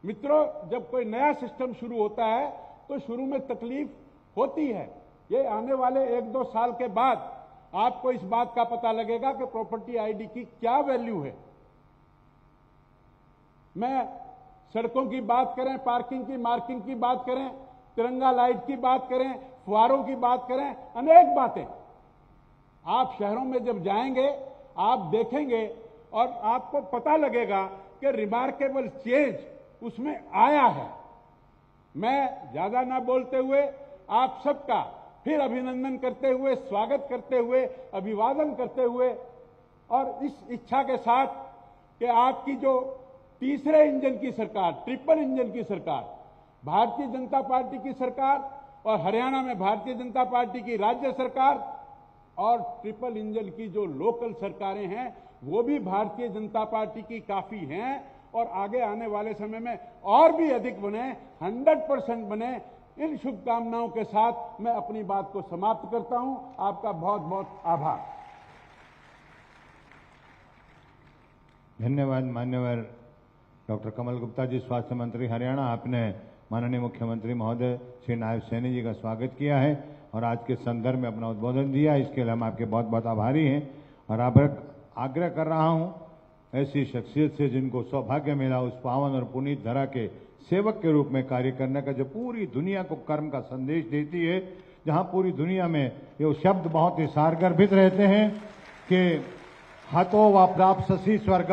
मित्रों, जब कोई नया सिस्टम शुरू होता है तो शुरू में तकलीफ होती है। ये आने वाले 1-2 साल के बाद आपको इस बात का पता लगेगा कि प्रॉपर्टी आईडी की क्या वैल्यू है। मैं सड़कों की बात करें, पार्किंग की, मार्किंग की बात करें, तिरंगा लाइट की बात करें, फुहारों की बात करें, अनेक बातें। आप शहरों में जब जाएंगे आप देखेंगे और आपको पता लगेगा कि रिमार्केबल चेंज उसमें आया है। मैं ज्यादा ना बोलते हुए आप सबका फिर अभिनंदन करते हुए, स्वागत करते हुए, अभिवादन करते हुए और इस इच्छा के साथ कि आपकी जो तीसरे इंजन की सरकार, ट्रिपल इंजन की सरकार, भारतीय जनता पार्टी की सरकार और हरियाणा में भारतीय जनता पार्टी की राज्य सरकार और ट्रिपल इंजन की जो लोकल सरकारें हैं वो भी भारतीय जनता पार्टी की काफी हैं और आगे आने वाले समय में और भी अधिक बने, 100% बने। इन शुभकामनाओं के साथ मैं अपनी बात को समाप्त करता हूं। आपका बहुत बहुत आभार। धन्यवाद मान्यवर डॉक्टर कमल गुप्ता जी, स्वास्थ्य मंत्री हरियाणा। आपने माननीय मुख्यमंत्री महोदय श्री नायब सैनी जी का स्वागत किया है और आज के संदर्भ में अपना उद्बोधन दिया, इसके लिए हम आपके बहुत बहुत आभारी हैं। और आग्रह कर रहा हूं ऐसी शख्सियत से जिनको सौभाग्य मिला उस पावन और पुनीत धरा के सेवक के रूप में कार्य करने का, जो पूरी दुनिया को कर्म का संदेश देती है, जहां पूरी दुनिया में ये शब्द बहुत ही सारगर्भित रहते हैं कि हतो व प्राप्स्यसि स्वर्ग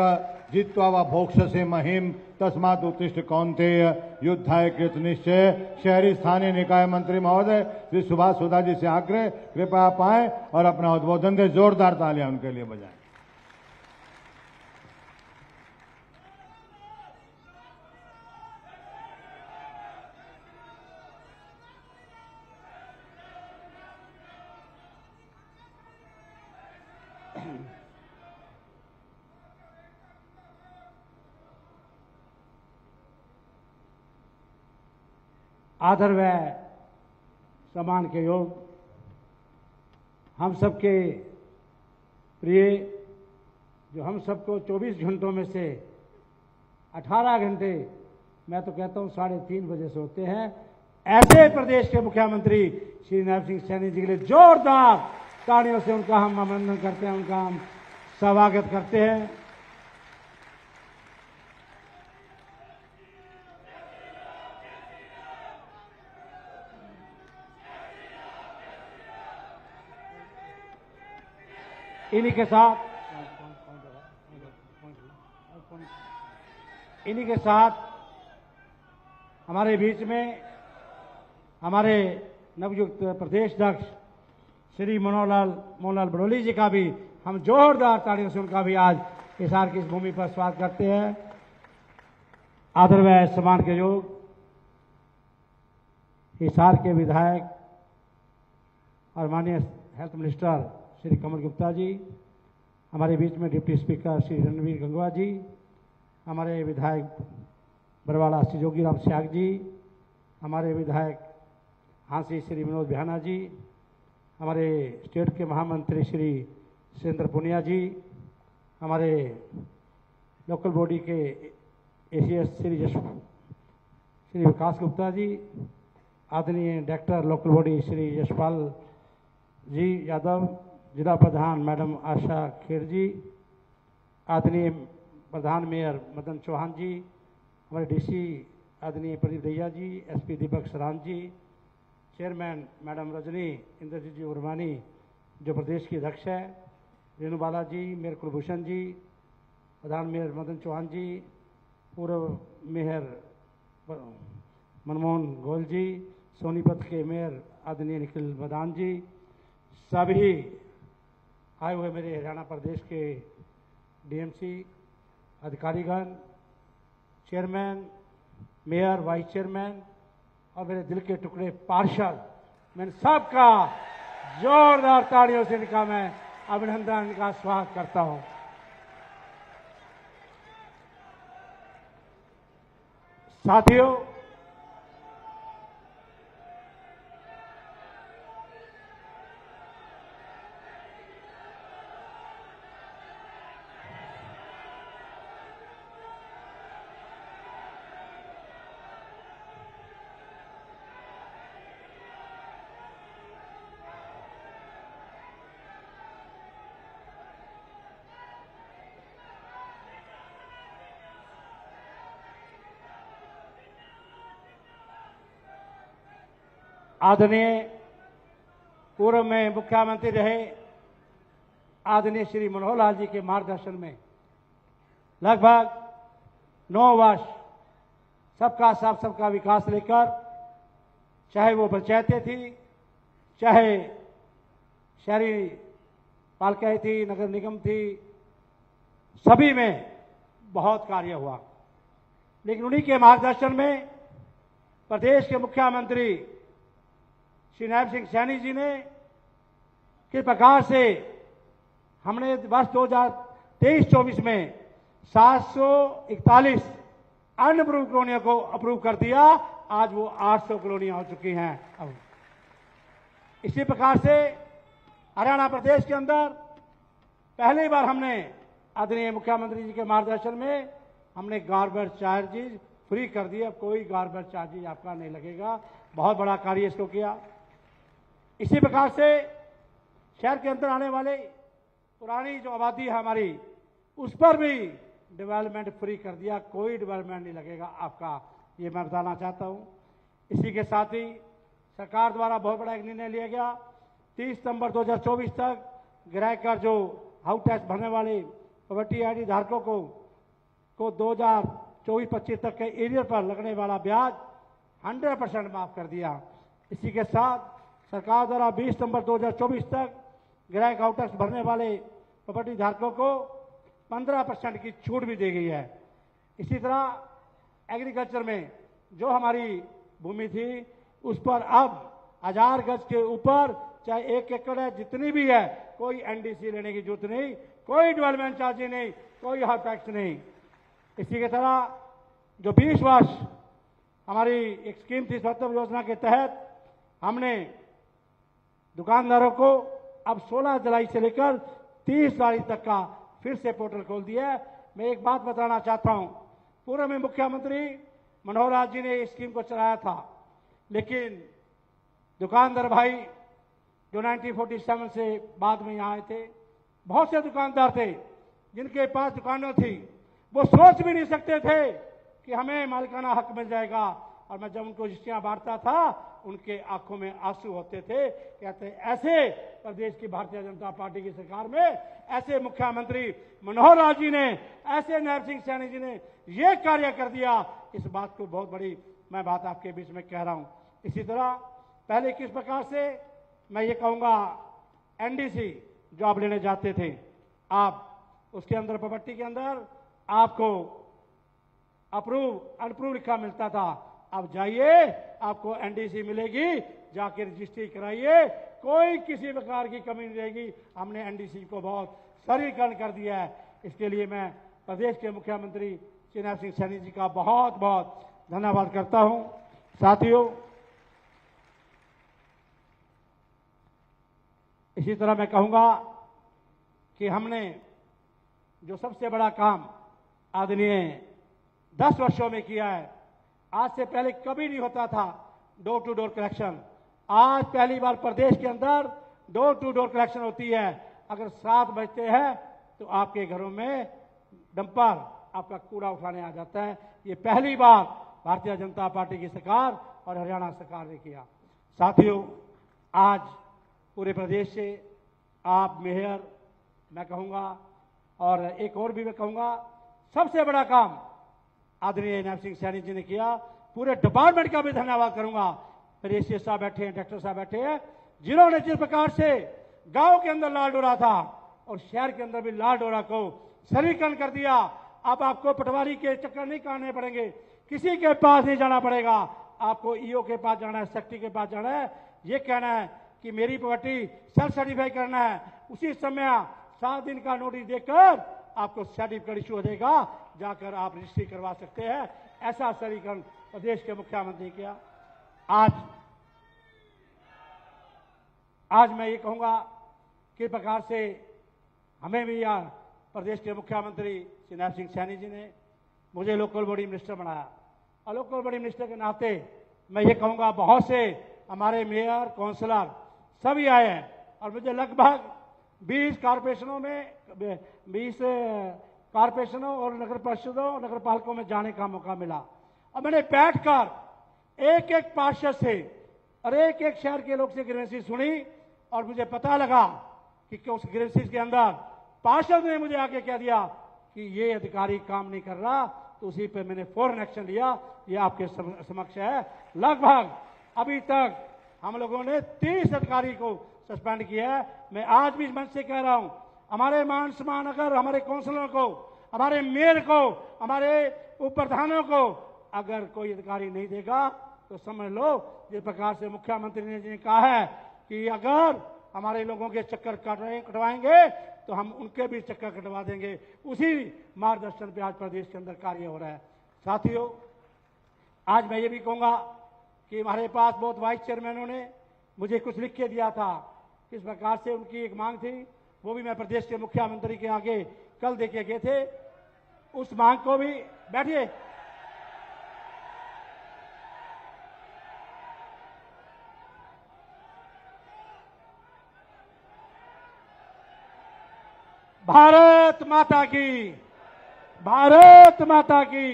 जित्वा व भोक्ष्यसे महिम तस्मात् उत्तिष्ठ कौन्तेय युद्धाय कृत निश्चय। शहरी स्थानीय निकाय मंत्री महोदय श्री सुभाष सुधा जी से आग्रह, कृपया आप आएं और अपना उद्बोधन दे। जोरदार तालियां उनके लिए बजाएं। आदर व सम्मान के योग हम सबके प्रिय, जो हम सबको 24 घंटों में से 18 घंटे, मैं तो कहता हूं 3:30 बजे से होते हैं, ऐसे प्रदेश के मुख्यमंत्री श्री नायब सिंह सैनी जी के लिए जोरदार तालियों से उनका हम अभिनंदन करते हैं, उनका हम स्वागत करते हैं। इन्हीं के साथ हमारे बीच में हमारे नवयुक्त प्रदेश अध्यक्ष श्री मोहनलाल बड़ोली जी का भी हम जोरदार तालियों से उनका भी आज हिसार की इस भूमि पर स्वागत करते हैं। आदर व सम्मान के योग हिसार के विधायक और माननीय हेल्थ मिनिस्टर श्री कमल गुप्ता जी, हमारे बीच में डिप्टी स्पीकर श्री रणवीर गंगवा जी, हमारे विधायक बरवाड़ा श्री जोगीराम स्याग जी, हमारे विधायक हांसी श्री विनोद बिहाना जी, हमारे स्टेट के महामंत्री श्री सुरेंद्र पुनिया जी, हमारे लोकल बॉडी के एसीएस श्री विकास गुप्ता जी, आदरणीय director local body Shri Yashpal ji Yadav, जिला प्रधान मैडम आशा खेर जी, आदरणीय प्रधान मेयर मदन चौहान जी, हमारे डीसी आदरणीय Pradeep Dahiya ji, SP Deepak Saran ji, chairman madam Rajni Indrajit ji Urmani जो प्रदेश की अध्यक्ष है, रेणु बाला जी, मेयर कुलभूषण जी, प्रधान मेयर मदन चौहान जी, पूर्व मेयर मनमोहन गोयल जी, सोनीपत के मेयर आदरणीय निखिल मदान जी, सभी आए हुए मेरे हरियाणा प्रदेश के डीएमसी अधिकारीगण, चेयरमैन, मेयर, वाइस चेयरमैन और मेरे दिल के टुकड़े पार्षद, मैं सबका जोरदार तालियों से इनका मैं अभिनंदन का स्वागत करता हूं। साथियों, आदरणीय पूर्व में मुख्यमंत्री रहे आदरणीय श्री मनोहर लाल जी के मार्गदर्शन में लगभग 9 वर्ष सबका साथ सबका विकास लेकर, चाहे वो पंचायतें थी, चाहे शहरी पालिकाएं थी, नगर निगम थी, सभी में बहुत कार्य हुआ। लेकिन उन्हीं के मार्गदर्शन में प्रदेश के मुख्यमंत्री श्री नायब सिंह सैनी जी ने किस प्रकार से हमने वर्ष 2023-24 में 741 अनअप्रूव कॉलोनियों को अप्रूव कर दिया। आज वो 800 कॉलोनियां हो चुकी हैं। अब इसी प्रकार से हरियाणा प्रदेश के अंदर पहली बार हमने आदरणीय मुख्यमंत्री जी के मार्गदर्शन में हमने गार्बेज चार्जेज फ्री कर दिया। कोई गार्बेज चार्जेज आपका नहीं लगेगा। बहुत बड़ा कार्य इसको किया। इसी प्रकार से शहर के अंदर आने वाले पुरानी जो आबादी है हमारी, उस पर भी डेवलपमेंट फ्री कर दिया। कोई डेवलपमेंट नहीं लगेगा आपका, ये मैं बताना चाहता हूं। इसी के साथ ही सरकार द्वारा बहुत बड़ा एक निर्णय लिया गया। 30 सितंबर 2024 तक गृह कर जो हाउस टैक्स भरने वाले प्रॉपर्टी आईडी धारकों को 2024-25 तक के एरियर पर लगने वाला ब्याज 100% माफ कर दिया। इसी के साथ सरकार द्वारा 20 सितंबर 2024 तक गृह हाउस टैक्स भरने वाले प्रॉपर्टी धारकों को 15% की छूट भी दी गई है। इसी तरह एग्रीकल्चर में जो हमारी भूमि थी उस पर अब 1000 गज के ऊपर चाहे 1 एकड़ है, जितनी भी है, कोई एनडीसी लेने की जरूरत नहीं, कोई डेवलपमेंट चार्ज नहीं, कोई हाउस टैक्स नहीं। इसी की तरह जो 20 वर्ष हमारी एक स्कीम थी स्वतंत्र योजना के तहत हमने दुकानदारों को अब 16 जुलाई से लेकर 30 तारीख तक का फिर से पोर्टल खोल दिया है। मैं एक बात बताना चाहता हूं, पूर्व में मुख्यमंत्री मनोहर लाल जी ने इस स्कीम को चलाया था, लेकिन दुकानदार भाई जो 1947 से बाद में यहाँ आए थे, बहुत से दुकानदार थे जिनके पास दुकानें थी, वो सोच भी नहीं सकते थे कि हमें मालिकाना हक मिल जाएगा। और मैं जब उनको रजिस्ट्रियां बांटता था, उनके आंखों में आंसू होते थे। कहते ऐसे प्रदेश की भारतीय जनता पार्टी की सरकार में ऐसे मुख्यमंत्री मनोहर लाल जी ने, ऐसे नायब सिंह सैनी जी ने ये कार्य कर दिया। इस बात को बहुत बड़ी मैं बात आपके बीच में कह रहा हूं। इसी तरह पहले किस प्रकार से मैं ये कहूंगा, एनडीसी जो आप लेने जाते थे, आप उसके अंदर प्रॉपर्टी के अंदर आपको अप्रूव अनप्रूव लिखा मिलता था। अब जाइए, आपको एनडीसी मिलेगी, जाके रजिस्ट्री कराइए, कोई किसी प्रकार की कमी नहीं रहेगी। हमने एनडीसी को बहुत सरलीकरण कर दिया है। इसके लिए मैं प्रदेश के मुख्यमंत्री श्री नायब सिंह सैनी जी का बहुत बहुत धन्यवाद करता हूं। साथियों, इसी तरह मैं कहूंगा कि हमने जो सबसे बड़ा काम आदरणीय 10 वर्षों में किया है, आज से पहले कभी नहीं होता था डोर टू डोर कलेक्शन। आज पहली बार प्रदेश के अंदर डोर टू डोर कलेक्शन होती है। अगर 7 बजते हैं तो आपके घरों में डंपर आपका कूड़ा उठाने आ जाता है। ये पहली बार भारतीय जनता पार्टी की सरकार और हरियाणा सरकार ने किया। साथियों, आज पूरे प्रदेश से आप मेयर, मैं कहूँगा, और एक और भी मैं कहूँगा, सबसे बड़ा काम आदरणीय नैब सिंह सैनी जी ने किया। पूरे डिपार्टमेंट का भी धन्यवाद करूंगा। मेरे एसीएस साहब बैठे हैं, डॉक्टर साहब बैठे हैं, जिन्होंने जिस प्रकार से गांव के अंदर लाल डोरा था और शहर के अंदर भी लाल डोरा को सरलीकरण कर दिया। अब आपको पटवारी के चक्कर नहीं काटने पड़ेंगे, किसी के पास नहीं जाना पड़ेगा, आपको ईओ के पास जाना है, सेक्रेटरी के पास जाना है, ये कहना है कि मेरी प्रॉपर्टी सेल्फ सर्टिफाई करना है, उसी समय 7 दिन का नोटिस देकर आपको सर्टिफिकेट इश्यू हो जाएगा, जाकर आप रजिस्ट्री करवा सकते हैं। ऐसा सरलीकरण प्रदेश के मुख्यमंत्री किया। आज मैं ये कहूंगा कि प्रकार से हमें भी यहाँ प्रदेश के मुख्यमंत्री श्री नैब सिंह सैनी जी ने मुझे लोकल बॉडी मिनिस्टर बनाया, और लोकल बॉडी मिनिस्टर के नाते मैं ये कहूंगा बहुत से हमारे मेयर, काउंसलर सभी आए हैं, और मुझे लगभग 20 कारपोरेशनों में 20 कारपोरेशनों और नगर परिषदों, नगर पालिकाओं में जाने का मौका मिला, और मैंने बैठकर एक एक पार्षद से और एक एक शहर के लोग से ग्रीवेंसेस सुनी, और मुझे पता लगा कि उस ग्रीवेंसेस के अंदर पार्षद ने मुझे आके कह दिया कि ये अधिकारी काम नहीं कर रहा, तो उसी पे मैंने फौरन एक्शन लिया। ये आपके समक्ष है। लगभग अभी तक हम लोगों ने 30 अधिकारी को सस्पेंड किया है। मैं आज भी मंच से कह रहा हूं, हमारे मान सम्मान अगर हमारे काउंसलर को, हमारे मेयर को, हमारे उप प्रधानों को अगर कोई अधिकारी नहीं देगा तो समझ लो जिस प्रकार से मुख्यमंत्री ने कहा है कि अगर हमारे लोगों के चक्कर कटवाएंगे तो हम उनके भी चक्कर कटवा देंगे। उसी मार्गदर्शन पे आज प्रदेश के अंदर कार्य हो रहा है। साथियों, आज मैं ये भी कहूंगा कि हमारे पास बहुत वाइस चेयरमैनों ने मुझे कुछ लिख के दिया था, किस प्रकार से उनकी एक मांग थी, वो भी मैं प्रदेश के मुख्यमंत्री के आगे कल देके गए थे। उस मांग को भी, बैठिए, भारत माता की, भारत माता की।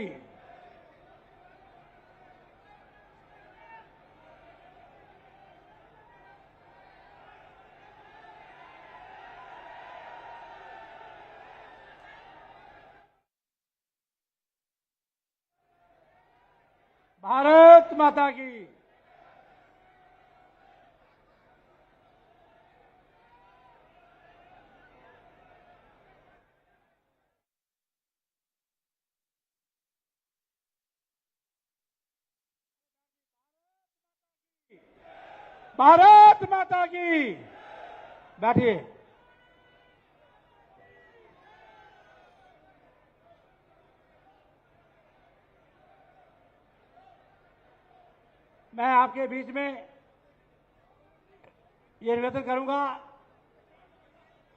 भारत माता की। भारत माता की। बैठिए। मैं आपके बीच में ये निवेदन करूंगा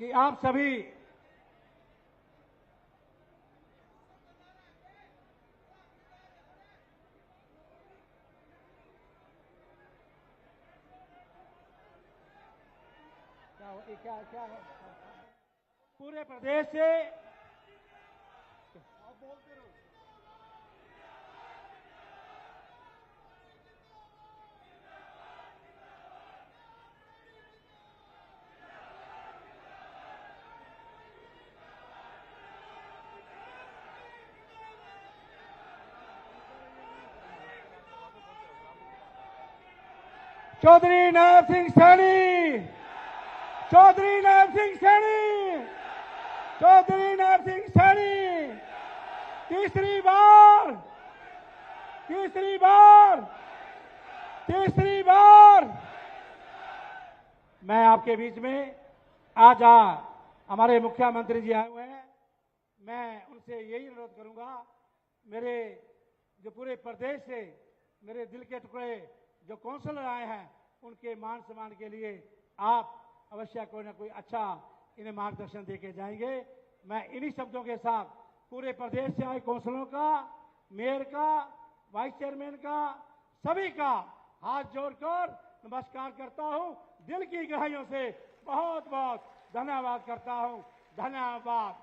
कि आप सभी क्या पूरे प्रदेश से चौधरी नैब सिंह सैनी, चौधरी नैब सिंह सैनी, चौधरी नैब सिंह सैनी, तीसरी बार, तीसरी बार, तीसरी बार मैं आपके बीच में आज हमारे मुख्यमंत्री जी आए हुए हैं। मैं उनसे यही अनुरोध करूंगा, मेरे जो पूरे प्रदेश से मेरे दिल के टुकड़े जो काउंसलर आए हैं, उनके मान सम्मान के लिए आप अवश्य कोई ना कोई अच्छा इन्हें मार्गदर्शन देके जाएंगे। मैं इन्हीं शब्दों के साथ पूरे प्रदेश से आए काउंसलरों का, मेयर का, वाइस चेयरमैन का, सभी का हाथ जोड़कर नमस्कार करता हूं। दिल की गहराइयों से बहुत बहुत धन्यवाद करता हूं। धन्यवाद।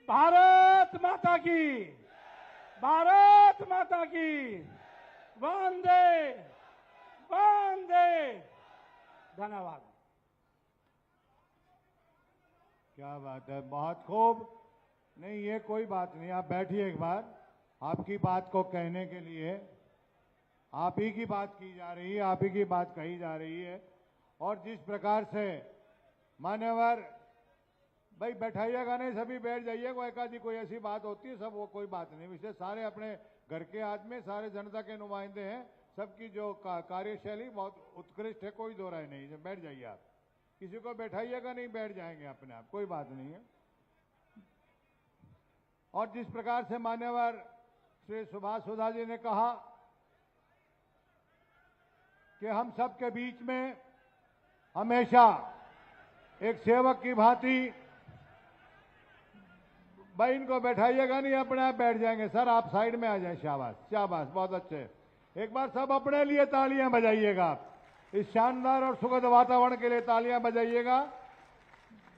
भारत माता की, भारत माता की वंदे वंदे। धन्यवाद। क्या बात है, बहुत खूब। नहीं, ये कोई बात नहीं, आप बैठिए एक बार। आपकी बात को कहने के लिए आप ही की बात की जा रही है, आप ही की बात कही जा रही है। और जिस प्रकार से मान्यवर भाई, बैठाइएगा नहीं, सभी बैठ जाइए। कोई एकाधी कोई ऐसी बात होती है, सब वो कोई बात नहीं, विशेष सारे अपने घर के आदमी, सारे जनता के नुमाइंदे हैं। सबकी जो कार्यशैली बहुत उत्कृष्ट है, कोई दो राय नहीं है। बैठ जाइए आप, किसी को बैठाइएगा नहीं, बैठ जाएंगे अपने आप, कोई बात नहीं है। और जिस प्रकार से मान्यवर श्री सुभाष सुधा जी ने कहा कि हम सबके बीच में हमेशा एक सेवक की भांति, भाई इनको बैठाइएगा नहीं, अपने आप बैठ जाएंगे। सर आप साइड में आ जाएं, शाबाश शाबाश, बहुत अच्छे। एक बार सब अपने लिए तालियां बजाइएगा आप, इस शानदार और सुखद वातावरण के लिए तालियां बजाइएगा।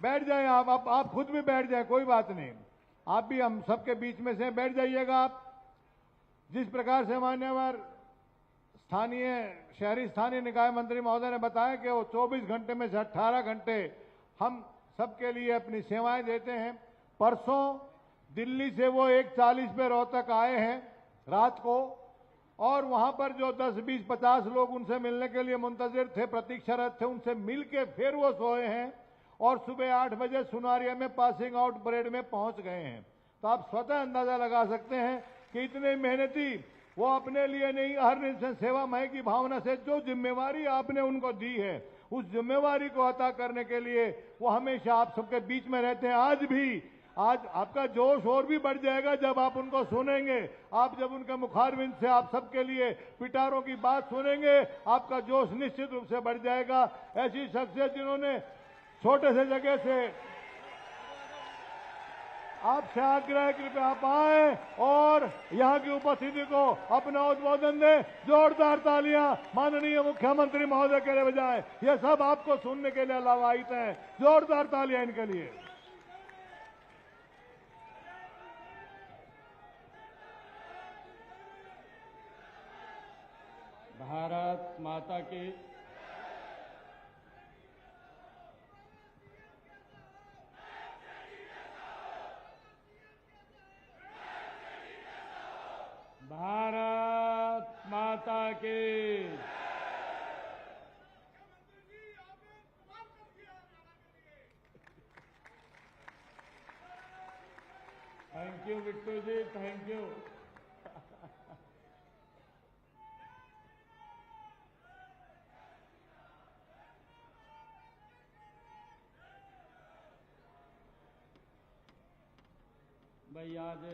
बैठ जाएं आप खुद भी बैठ जाएं, कोई बात नहीं, आप भी हम सबके बीच में से बैठ जाइएगा आप। जिस प्रकार से मान्यवर शहरी स्थानीय निकाय मंत्री महोदय ने बताया कि वो 24 घंटे में से 18 घंटे हम सबके लिए अपनी सेवाएं देते हैं। परसों दिल्ली से वो 1:40 पे रोहतक आए हैं रात को, और वहां पर जो 10, 20, 50 लोग उनसे मिलने के लिए मुंतजिर थे, प्रतीक्षारत थे, उनसे मिल के फिर वो सोए हैं और सुबह 8 बजे सुनारिया में पासिंग आउट परेड में पहुंच गए हैं। तो आप स्वतः अंदाजा लगा सकते हैं कि इतने मेहनती वो अपने लिए नहीं, हर निश्चय सेवा मय की भावना से जो जिम्मेवारी आपने उनको दी है, उस जिम्मेवारी को अता करने के लिए वो हमेशा आप सबके बीच में रहते हैं। आज भी, आज आपका जोश और भी बढ़ जाएगा जब आप उनको सुनेंगे। आप जब उनके मुखारविंद से आप सबके लिए पिटारों की बात सुनेंगे, आपका जोश निश्चित रूप से बढ़ जाएगा। ऐसी शख्सियत जिन्होंने छोटे से जगह से आपसे आग्रह कृपया आप आए और यहाँ की उपस्थिति को अपना उद्बोधन दे। जोरदार तालियां माननीय मुख्यमंत्री महोदय के लिए बजाएं। ये सब आपको सुनने के लिए लाभायित हैं। जोरदार तालियां इनके लिए। भारत माता की भारत माता की। Thank you Bittu ji, thank you. भाई आज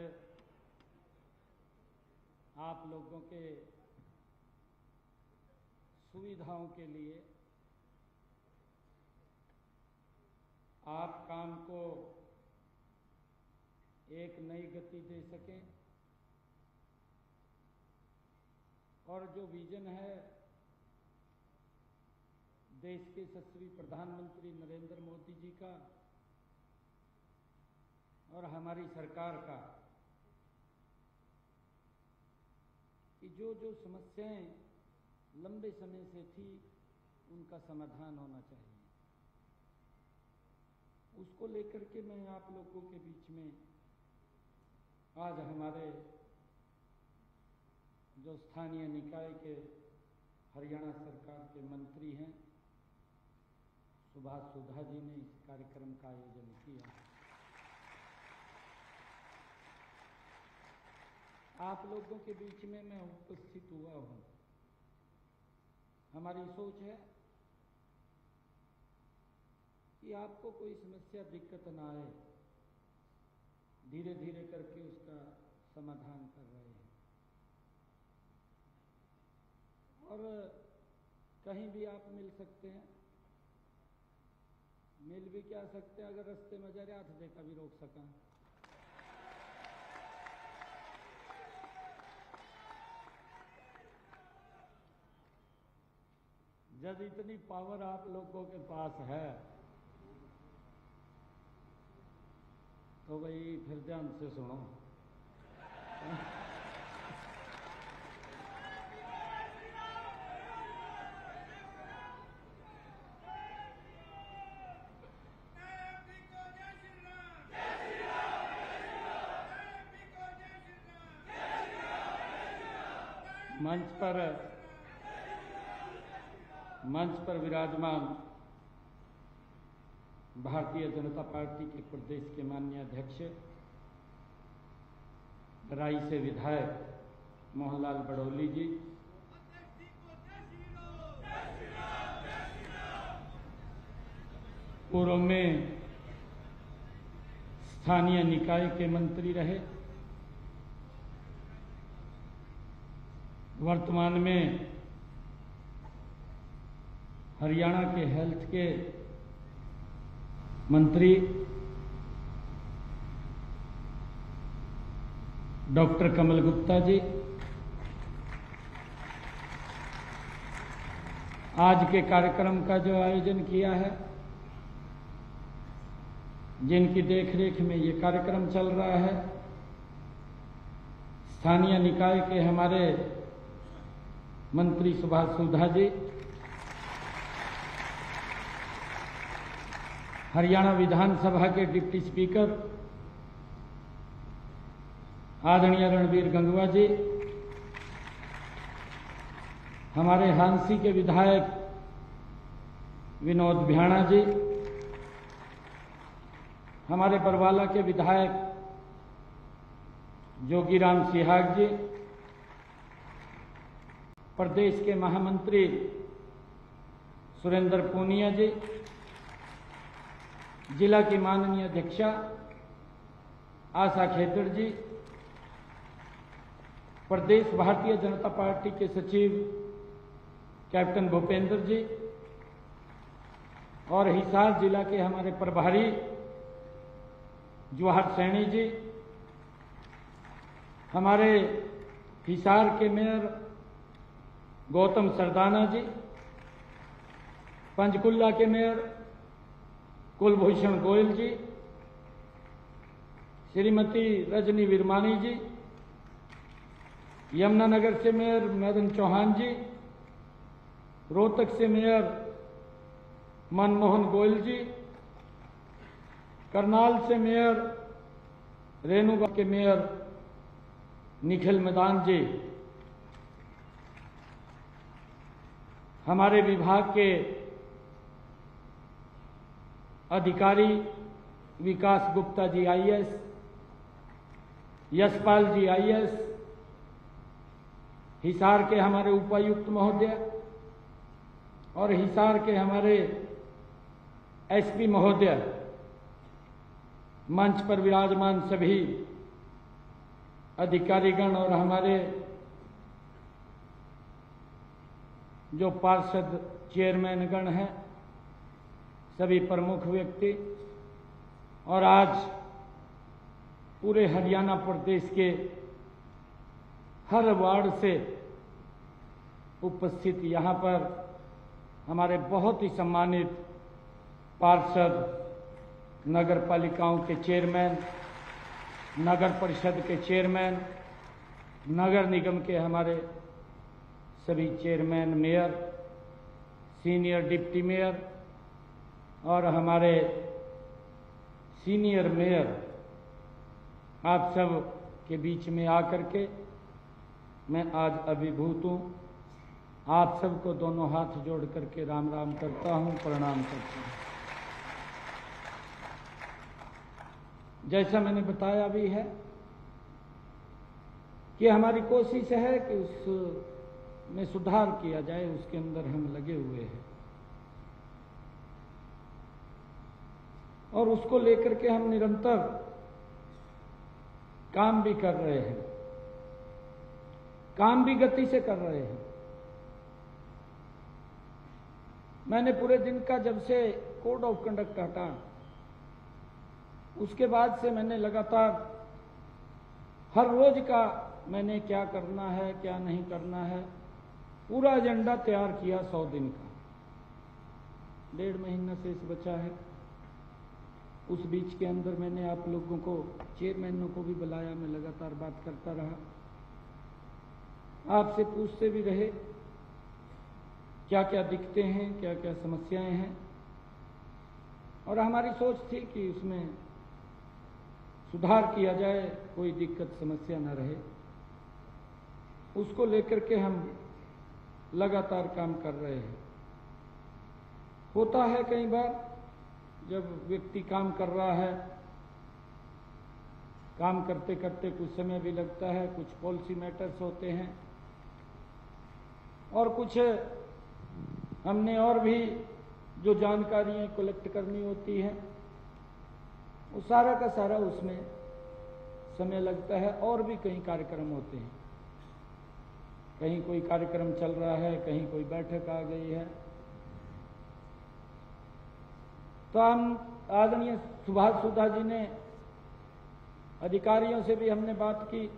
आप लोगों के सुविधाओं के लिए आप काम को एक नई गति दे सकें और जो विजन है देश के यशस्वी प्रधानमंत्री नरेंद्र मोदी जी का और हमारी सरकार का, कि जो जो समस्याएं लंबे समय से थी उनका समाधान होना चाहिए, उसको लेकर के मैं आप लोगों के बीच में आज हमारे जो स्थानीय निकाय के हरियाणा सरकार के मंत्री हैं सुभाष सुधा जी ने इस कार्यक्रम का आयोजन किया। आप लोगों के बीच में मैं उपस्थित हुआ हूं। हमारी सोच है कि आपको कोई समस्या दिक्कत ना आए, धीरे धीरे करके उसका समाधान कर रहे हैं। और कहीं भी आप मिल सकते हैं, मिल भी क्या सकते हैं, अगर रास्ते में जा रहे हाथ देखा भी रोक सका। जब इतनी पावर आप लोगों के पास है तो भाई फिर ध्यान से सुनो। मंच पर विराजमान भारतीय जनता पार्टी के प्रदेश के माननीय अध्यक्ष, राई से विधायक मोहनलाल बड़ौली जी, पूर्व में स्थानीय निकाय के मंत्री रहे, वर्तमान में हरियाणा के हेल्थ के मंत्री डॉक्टर कमल गुप्ता जी, आज के कार्यक्रम का जो आयोजन किया है, जिनकी देखरेख में ये कार्यक्रम चल रहा है, स्थानीय निकाय के हमारे मंत्री सुभाष सुधा जी, हरियाणा विधानसभा के डिप्टी स्पीकर आदरणीय रणवीर गंगवा जी, हमारे हांसी के विधायक विनोद भ्याणा जी, हमारे बरवाला के विधायक जोगीराम सिहाग जी, प्रदेश के महामंत्री सुरेंद्र पूनिया जी, जिला की माननीय अध्यक्षा आशा खेतर जी, प्रदेश भारतीय जनता पार्टी के सचिव कैप्टन भूपेंद्र जी और हिसार जिला के हमारे प्रभारी जवाहर सैनी जी, हमारे हिसार के मेयर गौतम सरदाना जी, पंचकुला के मेयर कुलभूषण गोयल जी, श्रीमती रजनी विरमानी जी, यमुनानगर से मेयर मदन चौहान जी, रोहतक से मेयर मनमोहन गोयल जी, करनाल से मेयर रेणुका के मेयर निखिल मैदान जी, हमारे विभाग के अधिकारी विकास गुप्ता जी आईएएस, यशपाल जी आईएएस, हिसार के हमारे उपायुक्त महोदय और हिसार के हमारे एसपी महोदय, मंच पर विराजमान सभी अधिकारीगण और हमारे जो पार्षद चेयरमैनगण हैं, सभी प्रमुख व्यक्ति, और आज पूरे हरियाणा प्रदेश के हर वार्ड से उपस्थित यहाँ पर हमारे बहुत ही सम्मानित पार्षद, नगर पालिकाओं के चेयरमैन, नगर परिषद के चेयरमैन, नगर निगम के हमारे सभी chairman, mayor, senior deputy mayor और हमारे सीनियर मेयर, आप सब के बीच में आकर के मैं आज अभिभूत हूँ। आप सबको दोनों हाथ जोड़ करके राम राम करता हूँ, प्रणाम करता हूँ। जैसा मैंने बताया भी है कि हमारी कोशिश है कि उसमें सुधार किया जाए, उसके अंदर हम लगे हुए हैं और उसको लेकर के हम निरंतर काम भी कर रहे हैं, काम भी गति से कर रहे हैं। मैंने पूरे दिन का, जब से कोड ऑफ कंडक्ट हटा उसके बाद से मैंने लगातार हर रोज का मैंने क्या करना है क्या नहीं करना है पूरा एजेंडा तैयार किया। 100 दिन का 1.5 महीना शेष बचा है। उस बीच के अंदर मैंने आप लोगों को, चेयरमैनों को भी बुलाया, मैं लगातार बात करता रहा, आपसे पूछते भी रहे क्या क्या दिक्कतें हैं, क्या क्या समस्याएं हैं, और हमारी सोच थी कि उसमें सुधार किया जाए, कोई दिक्कत समस्या न रहे। उसको लेकर के हम लगातार काम कर रहे हैं। होता है कई बार जब व्यक्ति काम कर रहा है, काम करते करते कुछ समय भी लगता है, कुछ पॉलिसी मैटर्स होते हैं और कुछ हमने और भी जो जानकारियां कलेक्ट करनी होती है, वो सारा का सारा उसमें समय लगता है। और भी कई कार्यक्रम होते हैं, कहीं कोई कार्यक्रम चल रहा है, कहीं कोई बैठक आ गई है। तो हम आदरणीय सुभाष सुधा जी ने अधिकारियों से भी हमने बात की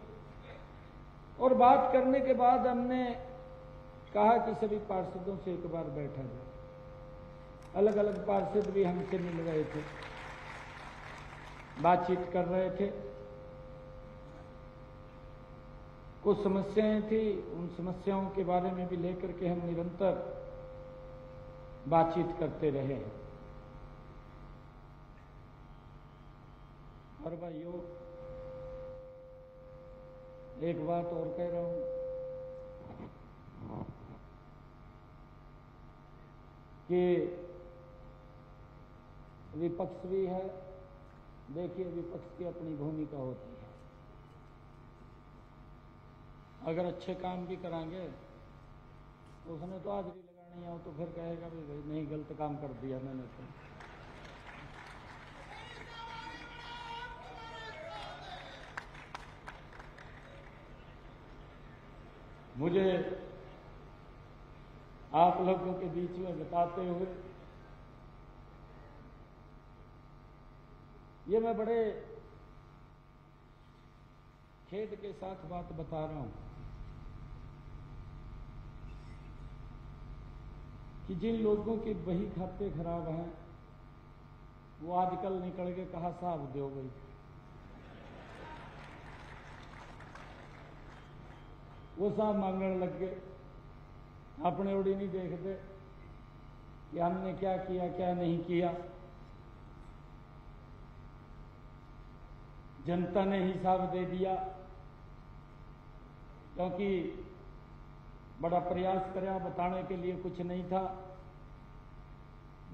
और बात करने के बाद हमने कहा कि सभी पार्षदों से एक बार बैठा जाए। अलग अलग पार्षद भी हमसे मिल रहे थे, बातचीत कर रहे थे। कुछ समस्याएं थी, उन समस्याओं के बारे में भी लेकर के हम निरंतर बातचीत करते रहे। और भाइयों, एक बात और कह रहा हूं कि विपक्ष भी है। देखिए, विपक्ष की अपनी भूमिका होती है। अगर अच्छे काम भी कराएंगे तो उसने तो हाजिरी लगानी हो, तो फिर कहेगा भी भाई नहीं, गलत काम कर दिया मैंने तो। मुझे आप लोगों के बीच में बताते हुए ये मैं बड़े खेद के साथ बात बता रहा हूं कि जिन लोगों के बही खाते खराब हैं वो आजकल निकल के कहा साहब दो भाई। वो साहब मांगने लग गए, अपने ओड़ी नहीं देखते कि हमने क्या किया क्या नहीं किया। जनता ने हिसाब दे दिया, क्योंकि बड़ा प्रयास कराया, बताने के लिए कुछ नहीं था।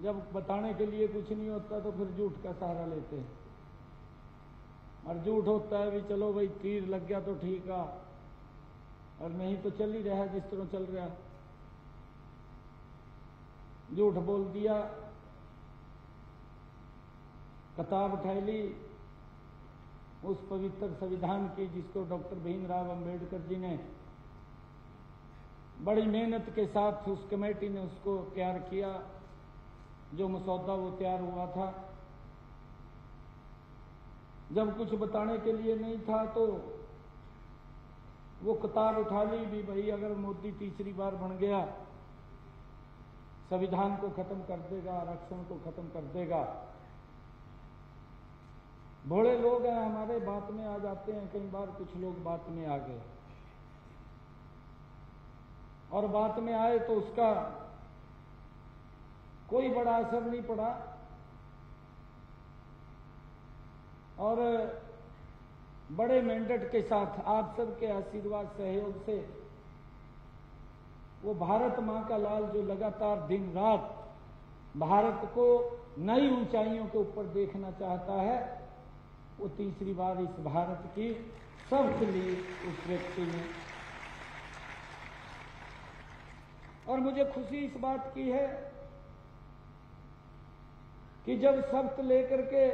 जब बताने के लिए कुछ नहीं होता तो फिर झूठ का सहारा लेते हैं, और झूठ होता है भी चलो भाई तीर लग गया तो ठीक है, और नहीं तो चल ही रहा है जिस तरह चल रहा। झूठ बोल दिया, किताब उठाई ली उस पवित्र संविधान की, जिसको डॉक्टर भीमराव अंबेडकर जी ने बड़ी मेहनत के साथ, उस कमेटी ने उसको तैयार किया, जो मसौदा वो तैयार हुआ था। जब कुछ बताने के लिए नहीं था तो वो किताब उठा ली भी भाई, अगर मोदी तीसरी बार बन गया, संविधान को खत्म कर देगा, आरक्षण को खत्म कर देगा। भोले लोग हैं हमारे, बात में आ जाते हैं। कई बार कुछ लोग बात में आ गए, और बात में आए तो उसका कोई बड़ा असर नहीं पड़ा, और बड़े मैंडेट के साथ आप सबके आशीर्वाद सहयोग से वो भारत मां का लाल जो लगातार दिन रात भारत को नई ऊंचाइयों के ऊपर देखना चाहता है, वो तीसरी बार इस भारत की शपथ ली उस व्यक्ति ने। और मुझे खुशी इस बात की है कि जब शपथ लेकर के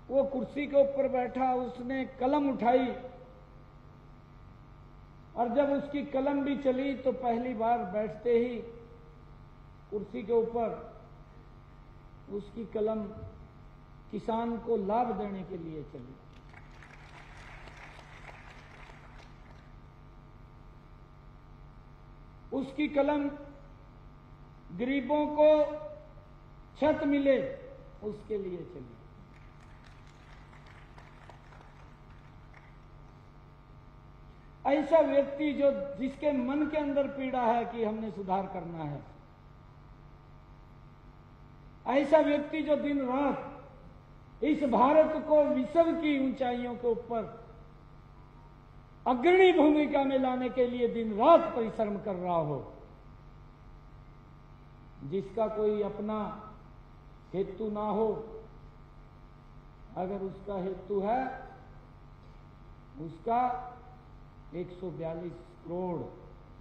वो कुर्सी के ऊपर बैठा, उसने कलम उठाई, और जब उसकी कलम भी चली तो पहली बार बैठते ही कुर्सी के ऊपर उसकी कलम किसान को लाभ देने के लिए चली। उसकी कलम गरीबों को छत मिले उसके लिए चली। ऐसा व्यक्ति जो जिसके मन के अंदर पीड़ा है कि हमने सुधार करना है, ऐसा व्यक्ति जो दिन रात इस भारत को विश्व की ऊंचाइयों के ऊपर अग्रणी भूमिका में लाने के लिए दिन रात परिश्रम कर रहा हो, जिसका कोई अपना हेतु ना हो, अगर उसका हेतु है, उसका 142 करोड़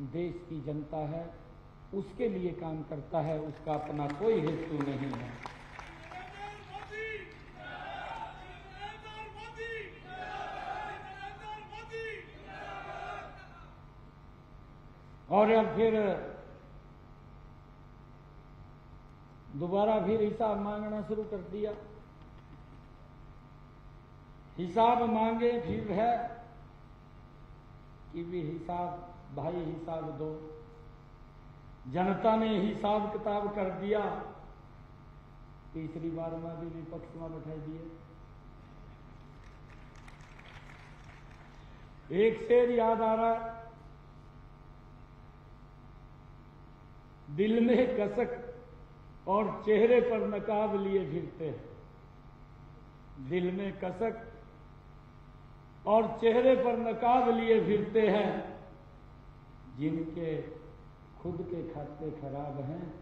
देश की जनता है, उसके लिए काम करता है, उसका अपना कोई हेतु नहीं है। और अब फिर दोबारा फिर हिसाब मांगना शुरू कर दिया। हिसाब मांगे फिर है कि भी हिसाब, भाई हिसाब दो। जनता ने हिसाब किताब कर दिया, तीसरी बार में भी विपक्ष में बैठा दिए। एक शेर याद आ रहा, दिल में कसक और चेहरे पर नकाब लिए फिरते हैं। दिल में कसक और चेहरे पर नकाब लिए फिरते हैं, जिनके खुद के खाते खराब हैं,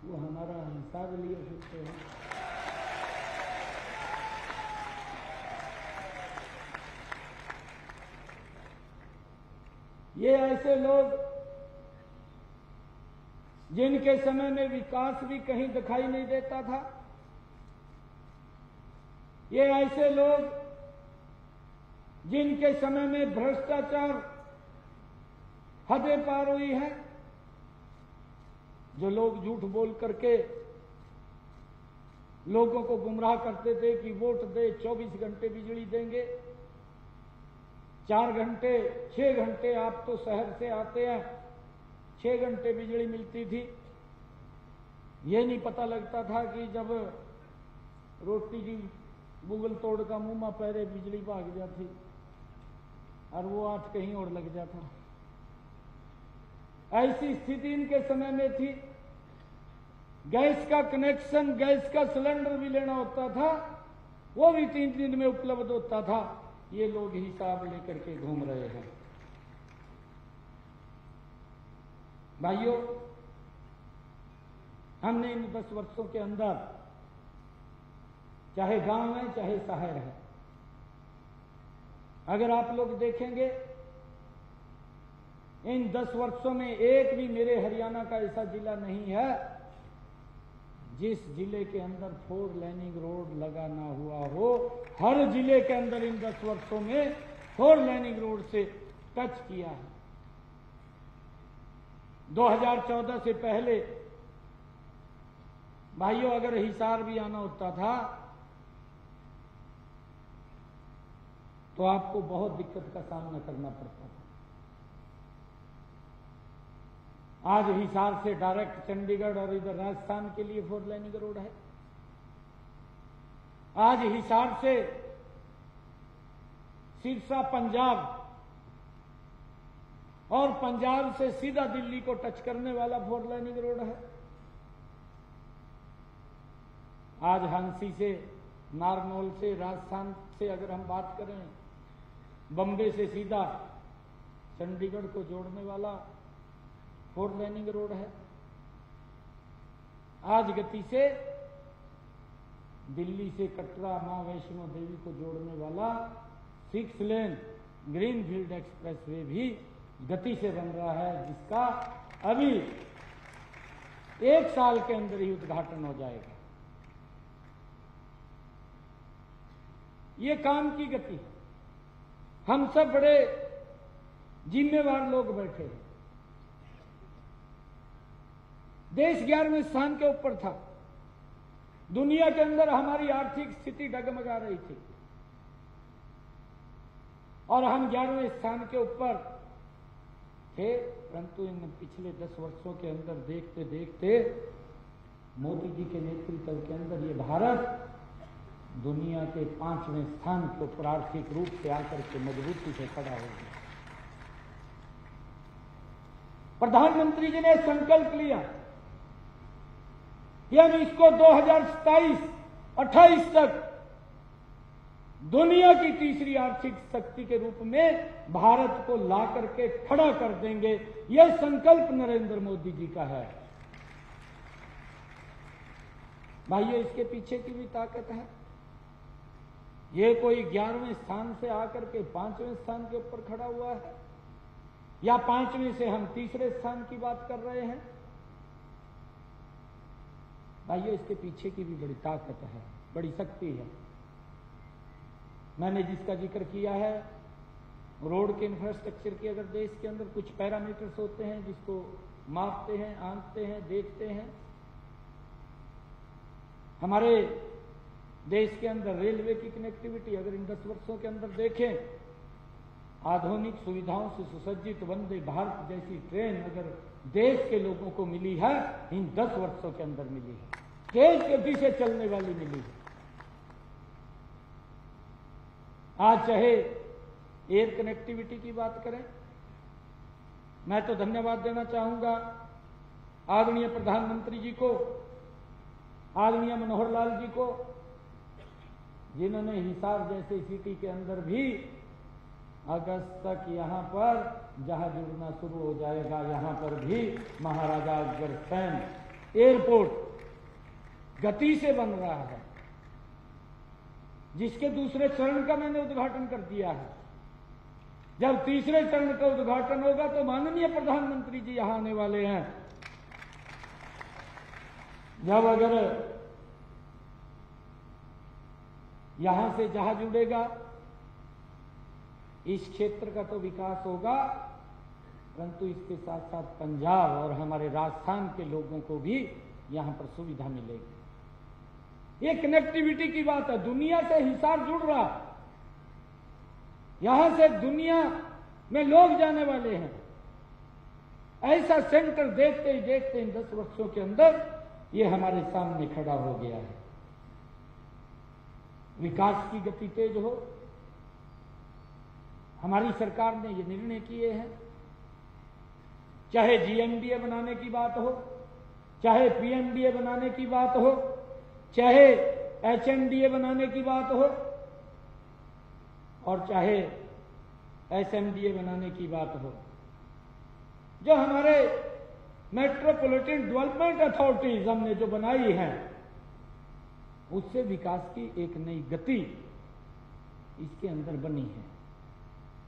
वो हमारा हिसाब लिए फिरते हैं। ये ऐसे लोग जिनके समय में विकास भी कहीं दिखाई नहीं देता था, ये ऐसे लोग जिनके समय में भ्रष्टाचार हदें पार हुई है, जो लोग झूठ बोल करके लोगों को गुमराह करते थे कि वोट दे, 24 घंटे बिजली देंगे, 4 घंटे 6 घंटे आप तो शहर से आते हैं, 6 घंटे बिजली मिलती थी। ये नहीं पता लगता था कि जब रोटी की बुगल तोड़ का मुंह में पहले बिजली भाग जाती और वो 8 कहीं और लग जाता। ऐसी स्थिति इनके समय में थी। गैस का कनेक्शन, गैस का सिलेंडर भी लेना होता था, वो भी 3 दिन में उपलब्ध होता था। ये लोग हिसाब लेकर के घूम रहे हैं। भाइयों, हमने इन 10 वर्षों के अंदर, चाहे गांव है चाहे शहर है, अगर आप लोग देखेंगे, इन 10 वर्षों में एक भी मेरे हरियाणा का ऐसा जिला नहीं है जिस जिले के अंदर 4 लेनिंग रोड लगा ना हुआ हो। हर जिले के अंदर इन 10 वर्षों में 4 लेनिंग रोड से टच किया है। 2014 से पहले भाइयों, अगर हिसार भी आना होता था तो आपको बहुत दिक्कत का सामना करना पड़ता था। आज हिसार से डायरेक्ट चंडीगढ़ और इधर राजस्थान के लिए 4 लेनिंग रोड है। आज हिसार से सिरसा पंजाब और पंजाब से सीधा दिल्ली को टच करने वाला 4 लेनिंग रोड है। आज हांसी से, नारनौल से, राजस्थान से अगर हम बात करें, बम्बे से सीधा चंडीगढ़ को जोड़ने वाला 4 लेनिंग रोड है। आज गति से दिल्ली से कटरा, मां वैष्णो देवी को जोड़ने वाला 6 लेन ग्रीनफील्ड एक्सप्रेसवे भी गति से बन रहा है, जिसका अभी 1 साल के अंदर ही उद्घाटन हो जाएगा। ये काम की गति। हम सब बड़े जिम्मेवार लोग बैठे हैं। देश 11वें स्थान के ऊपर था। दुनिया के अंदर हमारी आर्थिक स्थिति डगमगा रही थी और हम 11वें स्थान के ऊपर थे। परंतु इन पिछले 10 वर्षों के अंदर देखते देखते मोदी जी के नेतृत्व के अंदर ये भारत दुनिया के 5वें स्थान के ऊपर आर्थिक रूप से आकर के मजबूती से खड़ा हो गया। प्रधानमंत्री जी ने संकल्प लिया कि हम इसको 2027-28 तक दुनिया की तीसरी आर्थिक शक्ति के रूप में भारत को ला करके खड़ा कर देंगे। यह संकल्प नरेंद्र मोदी जी का है। भाइयों, इसके पीछे की भी ताकत है। ये कोई 11वें स्थान से आकर के 5वें स्थान के ऊपर खड़ा हुआ है, या 5वें से हम तीसरे स्थान की बात कर रहे हैं। भाइयों, इसके पीछे की भी बड़ी ताकत है, बड़ी शक्ति है। मैंने जिसका जिक्र किया है, रोड के इंफ्रास्ट्रक्चर की, अगर देश के अंदर कुछ पैरामीटर्स होते हैं जिसको मापते हैं, आंकते हैं, देखते हैं। हमारे देश के अंदर रेलवे की कनेक्टिविटी अगर इन 10 वर्षों के अंदर देखें, आधुनिक सुविधाओं से सुसज्जित वंदे भारत जैसी ट्रेन अगर देश के लोगों को मिली है, इन 10 वर्षों के अंदर मिली है, तेज गति से चलने वाली मिली है। आज चाहे एयर कनेक्टिविटी की बात करें, मैं तो धन्यवाद देना चाहूंगा आदरणीय प्रधानमंत्री जी को, आदरणीय मनोहर लाल जी को, जिन्होंने हिसार जैसे सिटी के अंदर भी अगस्त तक यहां पर जहाज उड़ना शुरू हो जाएगा, यहां पर भी महाराजा अग्रसेन एयरपोर्ट गति से बन रहा है, जिसके दूसरे चरण का मैंने उद्घाटन कर दिया है। जब तीसरे चरण का उद्घाटन होगा तो माननीय प्रधानमंत्री जी यहां आने वाले हैं। जब अगर यहां से जहाज उड़ेगा, इस क्षेत्र का तो विकास होगा, परंतु इसके साथ साथ पंजाब और हमारे राजस्थान के लोगों को भी यहां पर सुविधा मिलेगी। ये कनेक्टिविटी की बात है। दुनिया से हिसार जुड़ रहा, यहां से दुनिया में लोग जाने वाले हैं। ऐसा सेंटर देखते ही देखते इन 10 वर्षों के अंदर ये हमारे सामने खड़ा हो गया है। विकास की गति तेज हो, हमारी सरकार ने ये निर्णय किए हैं। चाहे जीएमडीए बनाने की बात हो, चाहे पीएमडीए बनाने की बात हो, चाहे एचएमडीए बनाने की बात हो, और चाहे एसएमडीए बनाने की बात हो, जो हमारे मेट्रोपॉलिटन डेवलपमेंट अथॉरिटीज हमने जो बनाई है, उससे विकास की एक नई गति इसके अंदर बनी है।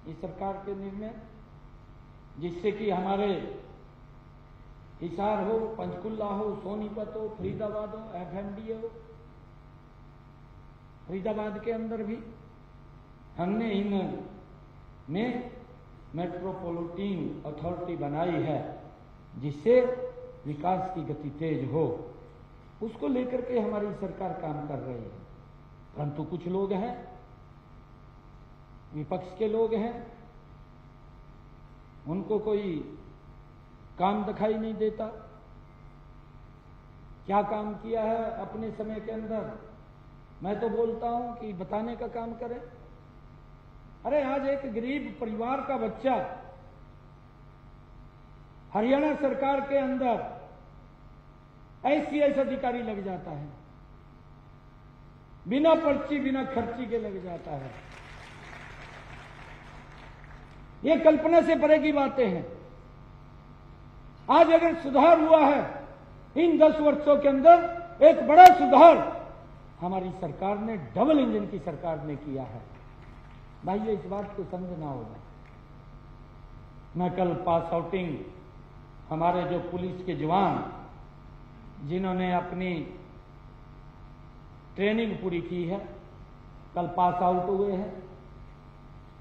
इस सरकार के निर्णय जिससे कि हमारे हिसार हो, पंचकुला हो, सोनीपत हो, फरीदाबाद हो, एफएमडीए हो, फरीदाबाद के अंदर भी हमने इन में मेट्रोपॉलिटन अथॉरिटी बनाई है, जिससे विकास की गति तेज हो। उसको लेकर के हमारी सरकार काम कर रही है। परंतु कुछ लोग हैं, विपक्ष के लोग हैं, उनको कोई काम दिखाई नहीं देता। क्या काम किया है अपने समय के अंदर, मैं तो बोलता हूं कि बताने का काम करें। अरे आज एक गरीब परिवार का बच्चा हरियाणा सरकार के अंदर ICS अधिकारी लग जाता है, बिना पर्ची बिना खर्ची के लग जाता है। ये कल्पना से परे की बातें हैं। आज अगर सुधार हुआ है इन 10 वर्षों के अंदर, एक बड़ा सुधार हमारी सरकार ने, डबल इंजन की सरकार ने किया है। भाइयों, इस बात को समझना होगा। मैं कल पास आउटिंग, हमारे जो पुलिस के जवान जिन्होंने अपनी ट्रेनिंग पूरी की है, कल पास आउट हुए हैं।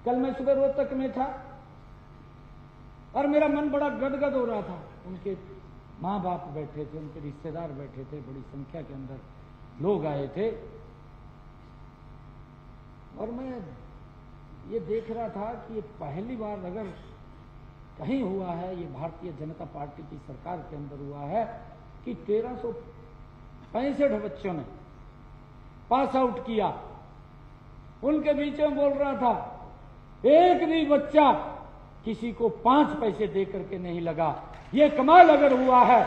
कल मैं सुबह रोहतक में था और मेरा मन बड़ा गदगद हो रहा था। उनके माँ बाप बैठे थे, उनके रिश्तेदार बैठे थे, बड़ी संख्या के अंदर लोग आए थे, और मैं ये देख रहा था कि ये पहली बार अगर कहीं हुआ है, ये भारतीय जनता पार्टी की सरकार के अंदर हुआ है कि 1365 बच्चों ने पास आउट किया। उनके बीच में बोल रहा था, एक भी बच्चा किसी को 5 पैसे दे करके नहीं लगा। ये कमाल अगर हुआ है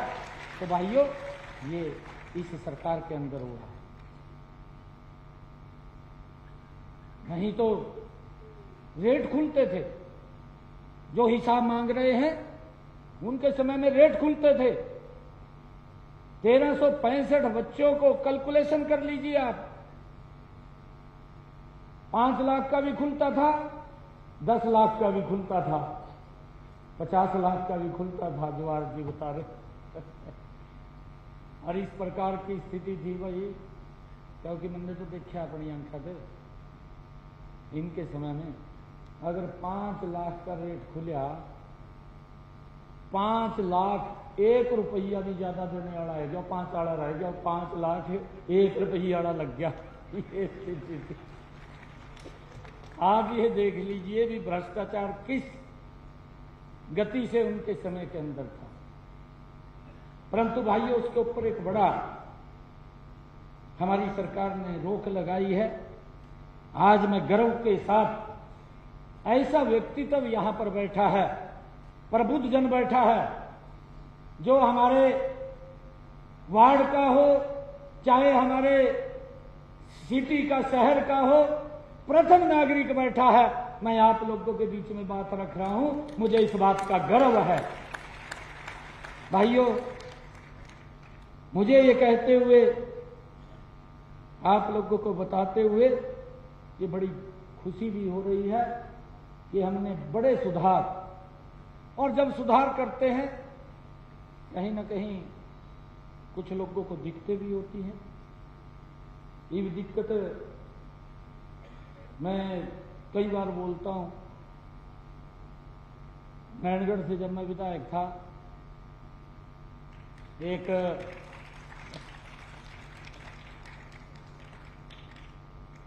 तो भाइयों, ये इस सरकार के अंदर हुआ है। नहीं तो रेट खुलते थे। जो हिसाब मांग रहे हैं उनके समय में रेट खुलते थे। 1365 बच्चों को कैलकुलेशन कर लीजिए आप, 5 लाख का भी खुलता था, 10 लाख का भी खुलता था, 50 लाख का भी खुलता था, जो आज जी बता रहे। और इस प्रकार की स्थिति थी भाई, क्योंकि मैंने तो देखा अपनी आंखों से। इनके समय में अगर 5 लाख का रेट खुला, 5 लाख 1 रुपया भी ज्यादा देने वाला है, जो 5 आड़ा रह गया, 5 लाख 1 रुपया आड़ा लग गया। ये स्थिति थी। आप ये देख लीजिए भी भ्रष्टाचार किस गति से उनके समय के अंदर था। परंतु भाइयों, उसके ऊपर एक बड़ा हमारी सरकार ने रोक लगाई है। आज मैं गर्व के साथ ऐसा व्यक्तित्व यहां पर बैठा है, प्रबुद्ध जन बैठा है, जो हमारे वार्ड का हो, चाहे हमारे सिटी का, शहर का हो, प्रथम नागरिक बैठा है। मैं आप लोगों के बीच में बात रख रहा हूं, मुझे इस बात का गर्व है। भाइयों, मुझे ये कहते हुए, आप लोगों को बताते हुए ये बड़ी खुशी भी हो रही है कि हमने बड़े सुधार, और जब सुधार करते हैं कहीं ना कहीं कुछ लोगों को दिक्कतें भी होती हैं। ये दिक्कत मैं कई बार बोलता हूं। नारायणगढ़ से जब मैं विधायक था, एक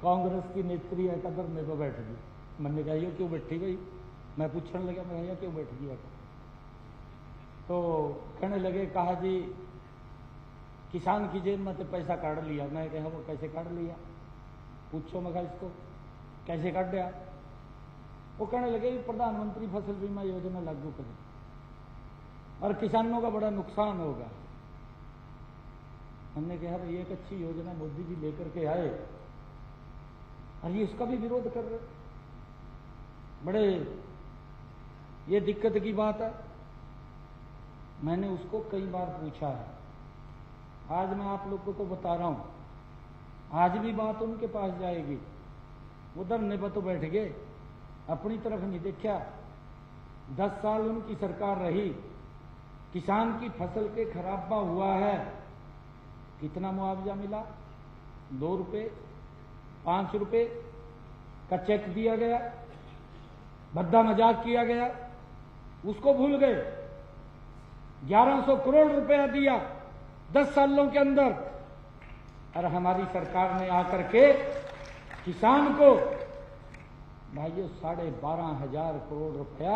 कांग्रेस की नेत्री है कदर में तो बैठ गई। मैंने कहा ये क्यों बैठी भाई? मैं पूछने लगा, मैं भैया क्यों बैठ गया? तो कहने लगे, कहा जी किसान की जेब में तो पैसा काट लिया। मैं कहा वो कैसे काट लिया? पूछो मैं कहा इसको कैसे काट दिया? वो कहने लगे प्रधानमंत्री फसल बीमा योजना लागू करें और किसानों का बड़ा नुकसान होगा। हमने कहा भाई एक अच्छी योजना मोदी जी लेकर के आए और ये उसका भी विरोध कर रहे, बड़े ये दिक्कत की बात है। मैंने उसको कई बार पूछा है, आज मैं आप लोगों को बता रहा हूं, आज भी बात उनके पास जाएगी। वो धरने पर तो बैठ गए, अपनी तरफ नहीं देखा। 10 साल उनकी सरकार रही, किसान की फसल के खराबा हुआ है, कितना मुआवजा मिला? 2 रुपए, 5 रुपए का चेक दिया गया, भद्दा मजाक किया गया, उसको भूल गए। 1100 करोड़ रुपया दिया 10 सालों के अंदर, और हमारी सरकार ने आकर के किसान को भाइयों 12,500 करोड़ रुपया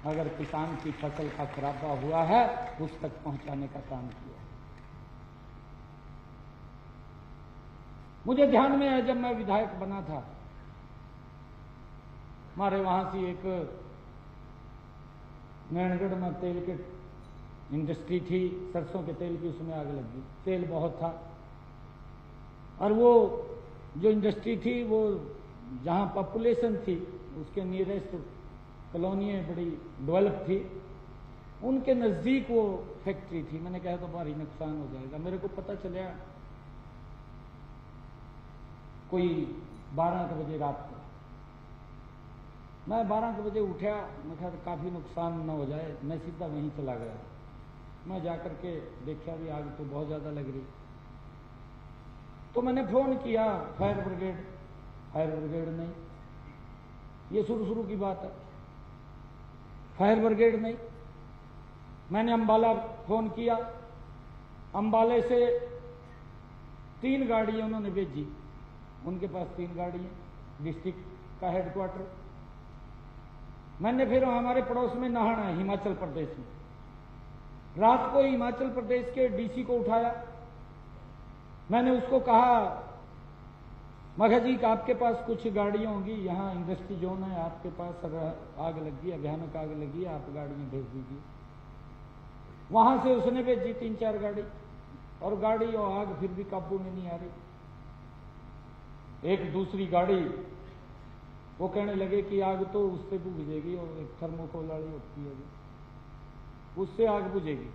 अगर किसान की फसल का खराबा हुआ है उस तक पहुंचाने का काम किया। मुझे ध्यान में है जब मैं विधायक बना था, हमारे वहां से एक नारायणगढ़ में तेल के इंडस्ट्री थी, सरसों के तेल की, उसमें आग लग गई। तेल बहुत था और वो जो इंडस्ट्री थी वो जहां पॉपुलेशन थी उसके नियरेस्ट कॉलोनियां बड़ी डेवलप थी, उनके नजदीक वो फैक्ट्री थी। मैंने कहा तो भारी नुकसान हो जाएगा। मेरे को पता चला कोई 12 बजे रात को, मैं 12 बजे उठा, मैं कहा काफी नुकसान न हो जाए, मैं सीधा वहीं चला गया। मैं जाकर के देखा भी आग तो बहुत ज्यादा लग रही, तो मैंने फोन किया फायर ब्रिगेड। फायर ब्रिगेड नहीं, ये शुरू की बात है, फायर ब्रिगेड नहीं। मैंने अंबाला फोन किया, अंबाले से 3 गाड़ियां उन्होंने भेजी, उनके पास 3 गाड़ियां, डिस्ट्रिक्ट का हेडक्वार्टर। मैंने फिर हमारे पड़ोस में नाहन है हिमाचल प्रदेश में, रात को हिमाचल प्रदेश के डीसी को उठाया। मैंने उसको कहा, मगर जी आपके पास कुछ गाड़ियां होंगी, यहाँ इंडस्ट्री जोन है, आपके पास आग लगी है, भयानक आग लगी है, आप गाड़ियां भेज दीजिए। वहां से उसने भेजी 3-4 गाड़ी, और गाड़ी और आग फिर भी काबू में नहीं आ रही। एक दूसरी गाड़ी वो कहने लगे कि आग तो उससे बुझेगी, और एक थर्मोकोल वाली होती है उससे आग बुझेगी।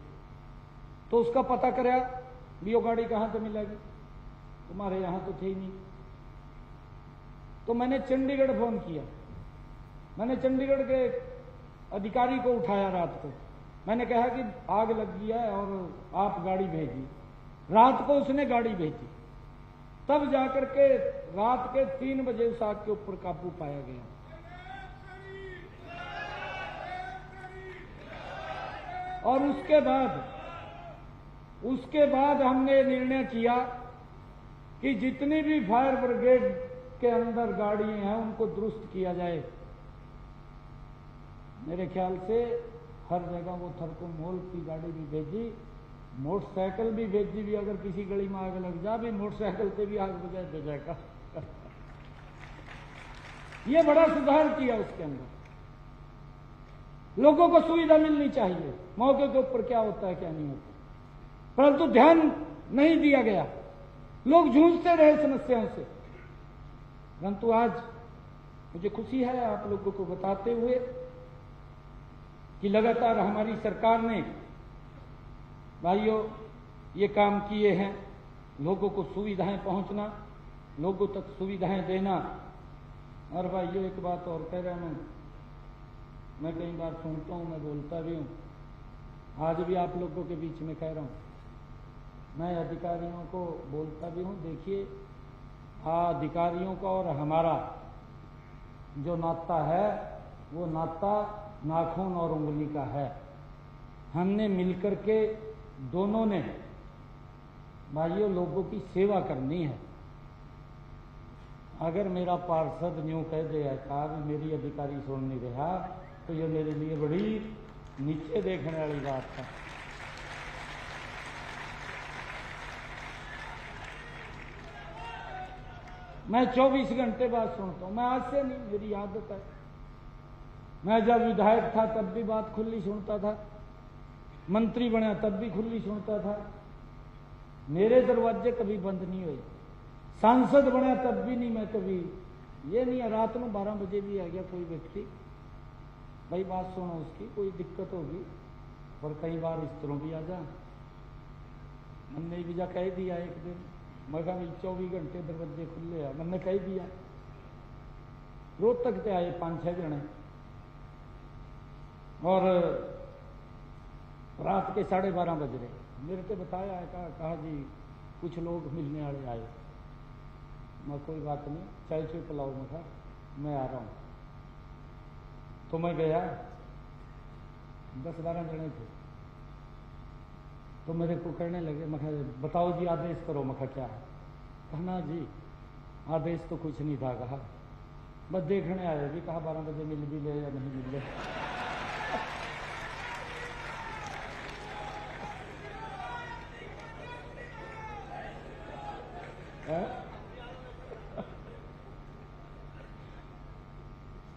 तो उसका पता कराया भी वो गाड़ी कहाँ से मिलेगी, तुम्हारे यहाँ तो थे ही नहीं। तो मैंने चंडीगढ़ फोन किया, मैंने चंडीगढ़ के अधिकारी को उठाया रात को, मैंने कहा कि आग लग गई है और आप गाड़ी भेजिए। रात को उसने गाड़ी भेजी, तब जाकर के रात के 3 बजे उस आग के ऊपर काबू पाया गया। और उसके बाद हमने निर्णय किया कि जितनी भी फायर ब्रिगेड के अंदर गाड़ियां हैं उनको दुरुस्त किया जाए। मेरे ख्याल से हर जगह वो थर्मोकोल की गाड़ी भी भेजी, मोटरसाइकिल भी भेजी भी, अगर किसी गली में आग लग जा भी मोटरसाइकिल से भी आग बुझा दे जाएगा। ये बड़ा सुधार किया उसके अंदर। लोगों को सुविधा मिलनी चाहिए, मौके के ऊपर क्या होता है क्या नहीं होता, परंतु ध्यान नहीं दिया गया। लोग जूझते रहे समस्याओं से। परंतु आज मुझे खुशी है आप लोगों को बताते हुए कि लगातार हमारी सरकार ने भाइयों ये काम किए हैं, लोगों को सुविधाएं पहुंचना, लोगों तक सुविधाएं देना। और भाइयों एक बात और कह रहा हूं, मैं कई बार सुनता हूं, मैं बोलता भी हूं, आज भी आप लोगों के बीच में कह रहा हूं, मैं अधिकारियों को बोलता भी हूं, देखिए अधिकारियों का और हमारा जो नाता है वो नाता नाखून और उंगली का है। हमने मिलकर के दोनों ने भाइयों लोगों की सेवा करनी है। अगर मेरा पार्षद न्यू कह दे ऐसा मेरी अधिकारी सुन नहीं रहा तो ये मेरे लिए बड़ी नीचे देखने वाली बात है। मैं 24 घंटे बाद सुनता हूं, मैं आज से नहीं, मेरी आदत है। मैं जब विधायक था तब भी बात खुली सुनता था, मंत्री बना तब भी खुली सुनता था, मेरे दरवाजे कभी बंद नहीं हुए। सांसद बना तब भी नहीं, मैं कभी ये नहीं है रात में 12 बजे भी आ गया कोई व्यक्ति, भाई बात सुनो उसकी, कोई दिक्कत होगी, और कई बार इस तरह भी आ जा। मैंने भी जा कह दिया एक दिन, मैं कहा 24 घंटे दरवाजे खुले है, मैंने कह दिया। रोज तक ते आए 5-6 जने, और रात के 12:30 बज रहे, मेरे को बताया है, कहा जी कुछ लोग मिलने वाले आए। मैं कोई बात नहीं, चाय चुय पिलाओ, मैं कहा मैं आ रहा हूं। तो मैं गया, 10-12 जने थे, तो मेरे को कहने लगे, मैं कहा बताओ जी आदेश करो। मैं कहा क्या है? कहना जी आदेश तो कुछ नहीं था, कहा बस देखने आए भी, कहा 12 बजे मिल भी ले या नहीं मिल ले।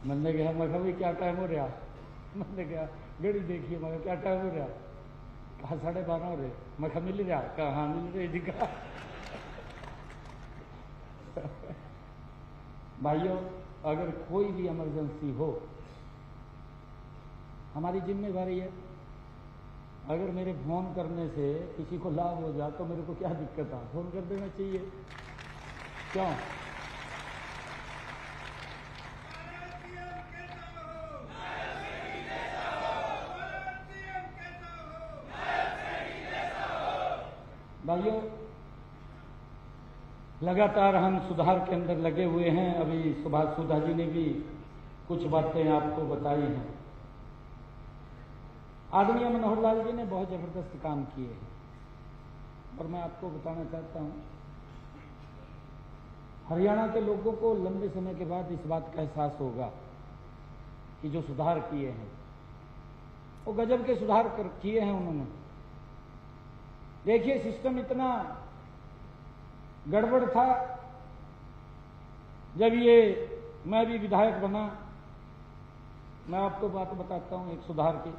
मैंने कहा, मैं कहा क्या टाइम हो रहा? मैंने कहा घड़ी देखिए, मैं क्या टाइम हो रहा? कहा 12:30 हो रहे। मैं कहा मिल रहा? कहा हाँ मिल रहे जी। कहा भाइयों अगर कोई भी इमरजेंसी हो, हमारी जिम्मेदारी है। अगर मेरे फोन करने से किसी को लाभ हो जाए तो मेरे को क्या दिक्कत है, फोन कर देना चाहिए, क्यों? भाइयों लगातार हम सुधार के अंदर लगे हुए हैं। अभी सुभाष सुधा जी ने भी कुछ बातें आपको बताई हैं। आदरणीय मनोहर लाल जी ने बहुत जबरदस्त काम किए हैं, और मैं आपको बताना चाहता हूं, हरियाणा के लोगों को लंबे समय के बाद इस बात का एहसास होगा कि जो सुधार किए हैं वो गजब के सुधार किए हैं उन्होंने। देखिए सिस्टम इतना गड़बड़ था, जब ये मैं भी विधायक बना, मैं आपको बात बताता हूं एक सुधार की।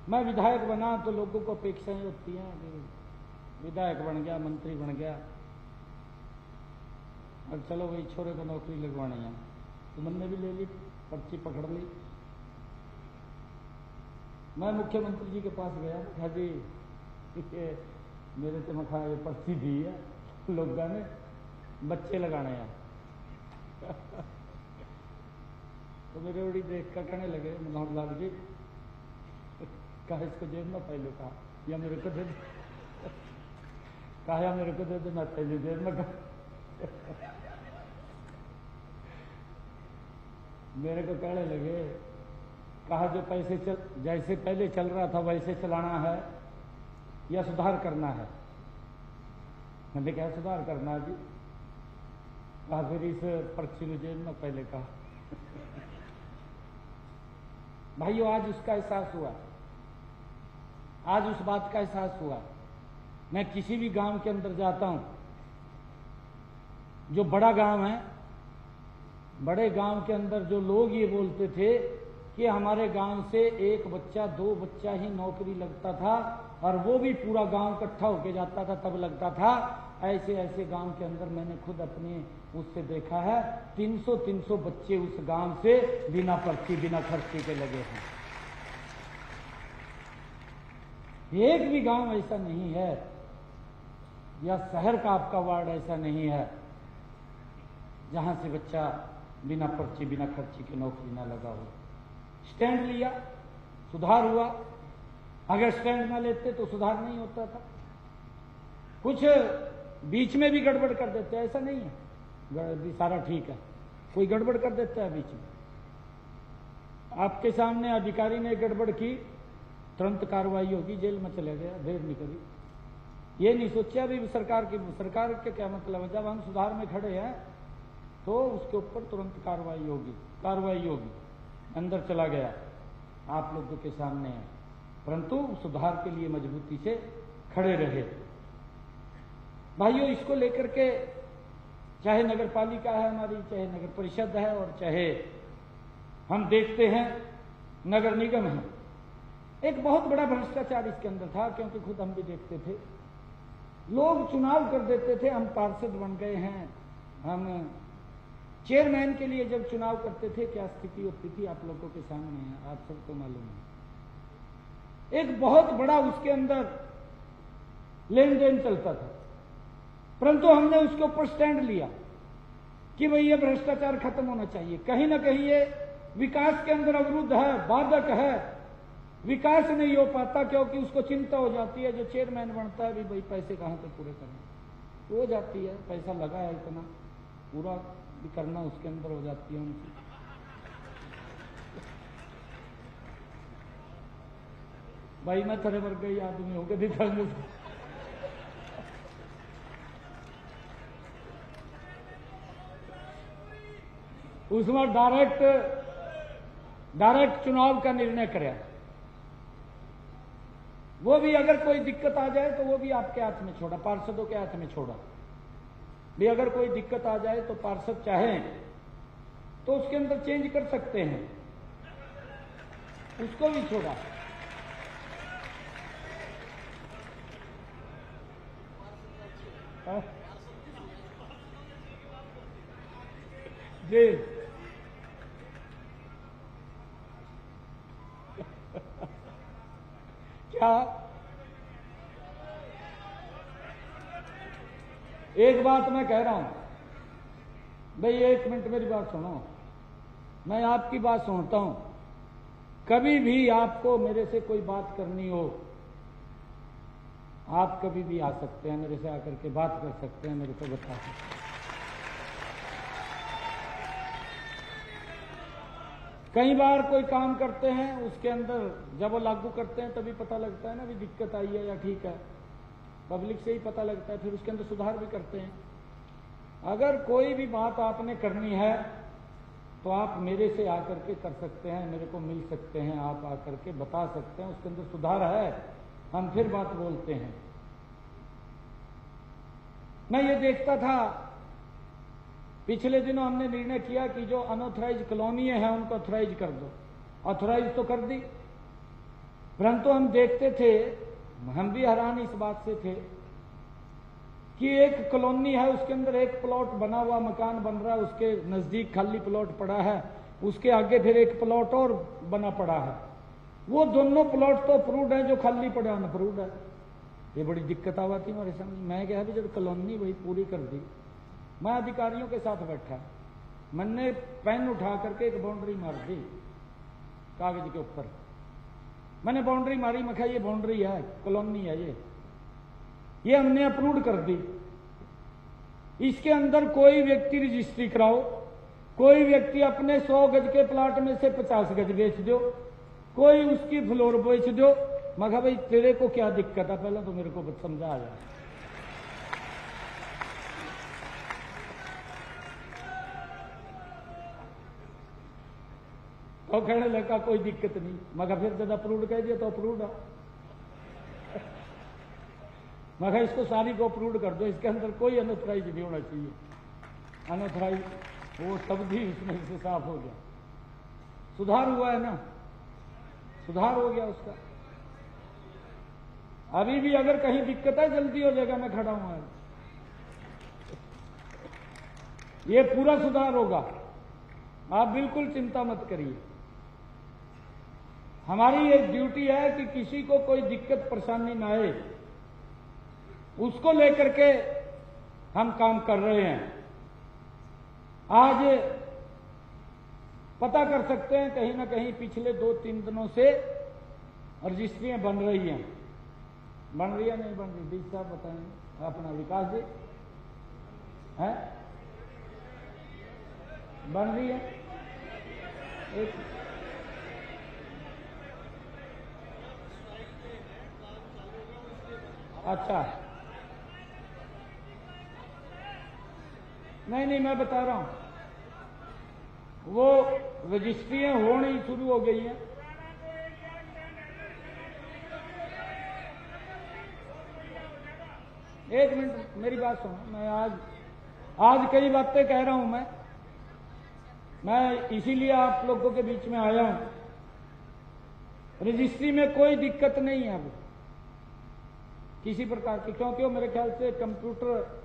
मैं विधायक बना तो लोगों को अपेक्षाएं होती हैं, विधायक बन गया, मंत्री बन गया, और चलो भाई छोरे को नौकरी लगवानी है, सुमन ने भी ले ली, पर्ची पकड़ ली। मैं मुख्यमंत्री जी के पास गया, कहा जी मेरे से मखा ये पर्ची दी है लोगों ने बच्चे लगाने हैं। तो मेरे बड़ी देख कर कहने लगे मनोहर लाल जी, कहा इसको जेब में पहले, कहा या मेरे को दे, कहा या मेरे को दे दे, मैं पहले जेब में। मेरे को कहने लगे, कहा जो पैसे जैसे पहले चल रहा था वैसे चलाना है या सुधार करना है। मैंने क्या सुधार करना है जी? कहा फिर इस पर्ची को जेब में पहले, कहा भाइयों आज उसका एहसास हुआ, आज उस बात का एहसास हुआ। मैं किसी भी गांव के अंदर जाता हूं, जो बड़ा गांव है, बड़े गांव के अंदर जो लोग ये बोलते थे कि हमारे गांव से एक बच्चा 2 बच्चा ही नौकरी लगता था और वो भी पूरा गांव इकट्ठा होके जाता था तब लगता था, ऐसे ऐसे गांव के अंदर मैंने खुद अपने उससे देखा है 300 बच्चे उस गांव से बिना पर्ची बिना खर्चे के लगे हैं। एक भी गांव ऐसा नहीं है या शहर का आपका वार्ड ऐसा नहीं है जहां से बच्चा बिना पर्ची बिना खर्ची के नौकरी ना लगा हो। स्टैंड लिया, सुधार हुआ। अगर स्टैंड ना लेते तो सुधार नहीं होता था। कुछ बीच में भी गड़बड़ कर देते हैं, ऐसा नहीं है सारा ठीक है, कोई गड़बड़ कर देता है बीच में। आपके सामने अधिकारी ने गड़बड़ की, तुरंत कार्रवाई होगी, जेल में चले गया, देर नहीं करी। ये नहीं सोचा भी सरकार के क्या मतलब है, जब हम सुधार में खड़े हैं तो उसके ऊपर तुरंत कार्रवाई होगी। अंदर चला गया, आप लोगों के सामने है, परंतु सुधार के लिए मजबूती से खड़े रहे। भाइयों इसको लेकर के चाहे नगर पालिका है हमारी, चाहे नगर परिषद है और चाहे हम देखते हैं नगर निगम है, एक बहुत बड़ा भ्रष्टाचार इसके अंदर था, क्योंकि खुद हम भी देखते थे। लोग चुनाव कर देते थे, हम पार्षद बन गए हैं, हम चेयरमैन के लिए जब चुनाव करते थे क्या स्थिति होती थी आप लोगों के सामने है, आप सबको मालूम है। एक बहुत बड़ा उसके अंदर लेन देन चलता था, परंतु हमने उसके ऊपर स्टैंड लिया कि भाई ये भ्रष्टाचार खत्म होना चाहिए। कहीं ना कहीं ये विकास के अंदर अवरुद्ध है, बाधक है, विकास नहीं हो पाता, क्योंकि उसको चिंता हो जाती है जो चेयरमैन बनता है भी भाई पैसे कहां से पूरे करने हो जाती है, पैसा लगा है इतना पूरा भी करना उसके अंदर हो जाती है उनकी। भाई मैं तेरे वर्ग गई आदमी हूं, कभी करने उसमें डायरेक्ट चुनाव का निर्णय करे, वो भी अगर कोई दिक्कत आ जाए तो वो भी आपके हाथ में छोड़ा, पार्षदों के हाथ में छोड़ा भी। अगर कोई दिक्कत आ जाए तो पार्षद चाहें तो उसके अंदर चेंज कर सकते हैं, उसको भी छोड़ा। जी क्या एक बात मैं कह रहा हूं भाई, 1 मिनट मेरी बात सुनो, मैं आपकी बात सुनता हूं। कभी भी आपको मेरे से कोई बात करनी हो, आप कभी भी आ सकते हैं, मेरे से आकर के बात कर सकते हैं, मेरे को बता सकते हैं। कई बार कोई काम करते हैं उसके अंदर जब वो लागू करते हैं तभी पता लगता है ना भी दिक्कत आई है या ठीक है, पब्लिक से ही पता लगता है, फिर उसके अंदर सुधार भी करते हैं। अगर कोई भी बात आपने करनी है तो आप मेरे से आकर के कर सकते हैं, मेरे को मिल सकते हैं, आप आकर के बता सकते हैं, उसके अंदर सुधार है, हम फिर बात बोलते हैं। मैं ये देखता था पिछले दिनों हमने निर्णय किया कि जो अनऑथराइज कॉलोनी है उनको ऑथराइज कर दो, ऑथराइज तो कर दी, परंतु हम देखते थे, हम भी हैरान इस बात से थे कि एक कॉलोनी है, उसके अंदर एक प्लॉट बना हुआ मकान बन रहा है, उसके नजदीक खाली प्लॉट पड़ा है, उसके आगे फिर एक प्लॉट और बना पड़ा है, वो दोनों प्लॉट तो अप्रूव्ड है, जो खाली पड़ा अनअप्रूव्ड है। ये बड़ी दिक्कत आ थी हमारे समझ। मैं कहा भी जब कॉलोनी वही पूरी कर दी, मैं अधिकारियों के साथ बैठा, मैंने पेन उठा करके एक बाउंड्री मार दी कागज के ऊपर। मैंने बाउंड्री मारी, मैं कहा ये बाउंड्री है, कॉलोनी है ये हमने अप्रूव कर दी। इसके अंदर कोई व्यक्ति रजिस्ट्री कराओ, कोई व्यक्ति अपने 100 गज के प्लाट में से 50 गज बेच दो, कोई उसकी फ्लोर बेच दो। मैं कहा भाई तेरे को क्या दिक्कत है, पहले तो मेरे को समझा आ जाए। तो कहने लगा कोई दिक्कत नहीं। मगर फिर जब अप्रूव्ड कह दिया तो अप्रूव्ड है। मगर इसको सारी को अप्रूव्ड कर दो, इसके अंदर कोई अनऑथराइज नहीं होना चाहिए। अनऑथराइज वो शब्द ही उसमें से साफ हो गया। सुधार हुआ है ना, सुधार हो गया उसका। अभी भी अगर कहीं दिक्कत है जल्दी हो जाएगा, मैं खड़ा हूं आज। ये पूरा सुधार होगा, आप बिल्कुल चिंता मत करिए। हमारी एक ड्यूटी है कि किसी को कोई दिक्कत परेशानी ना आए, उसको लेकर के हम काम कर रहे हैं। आज पता कर सकते हैं कहीं ना कहीं पिछले 2-3 दिनों से रजिस्ट्रियां बन रही हैं। बन रही है नहीं बन रही? डीसी साहब बताएंगे, अपना विकास जी है बन रही है। एक अच्छा नहीं मैं बता रहा हूं, वो रजिस्ट्रियां होनी शुरू हो गई हैं। एक मिनट मेरी बात सुनो। मैं आज कई बातें कह रहा हूं। मैं इसीलिए आप लोगों के बीच में आया हूं। रजिस्ट्री में कोई दिक्कत नहीं है अब किसी प्रकार की, क्योंकि वो मेरे ख्याल से कंप्यूटर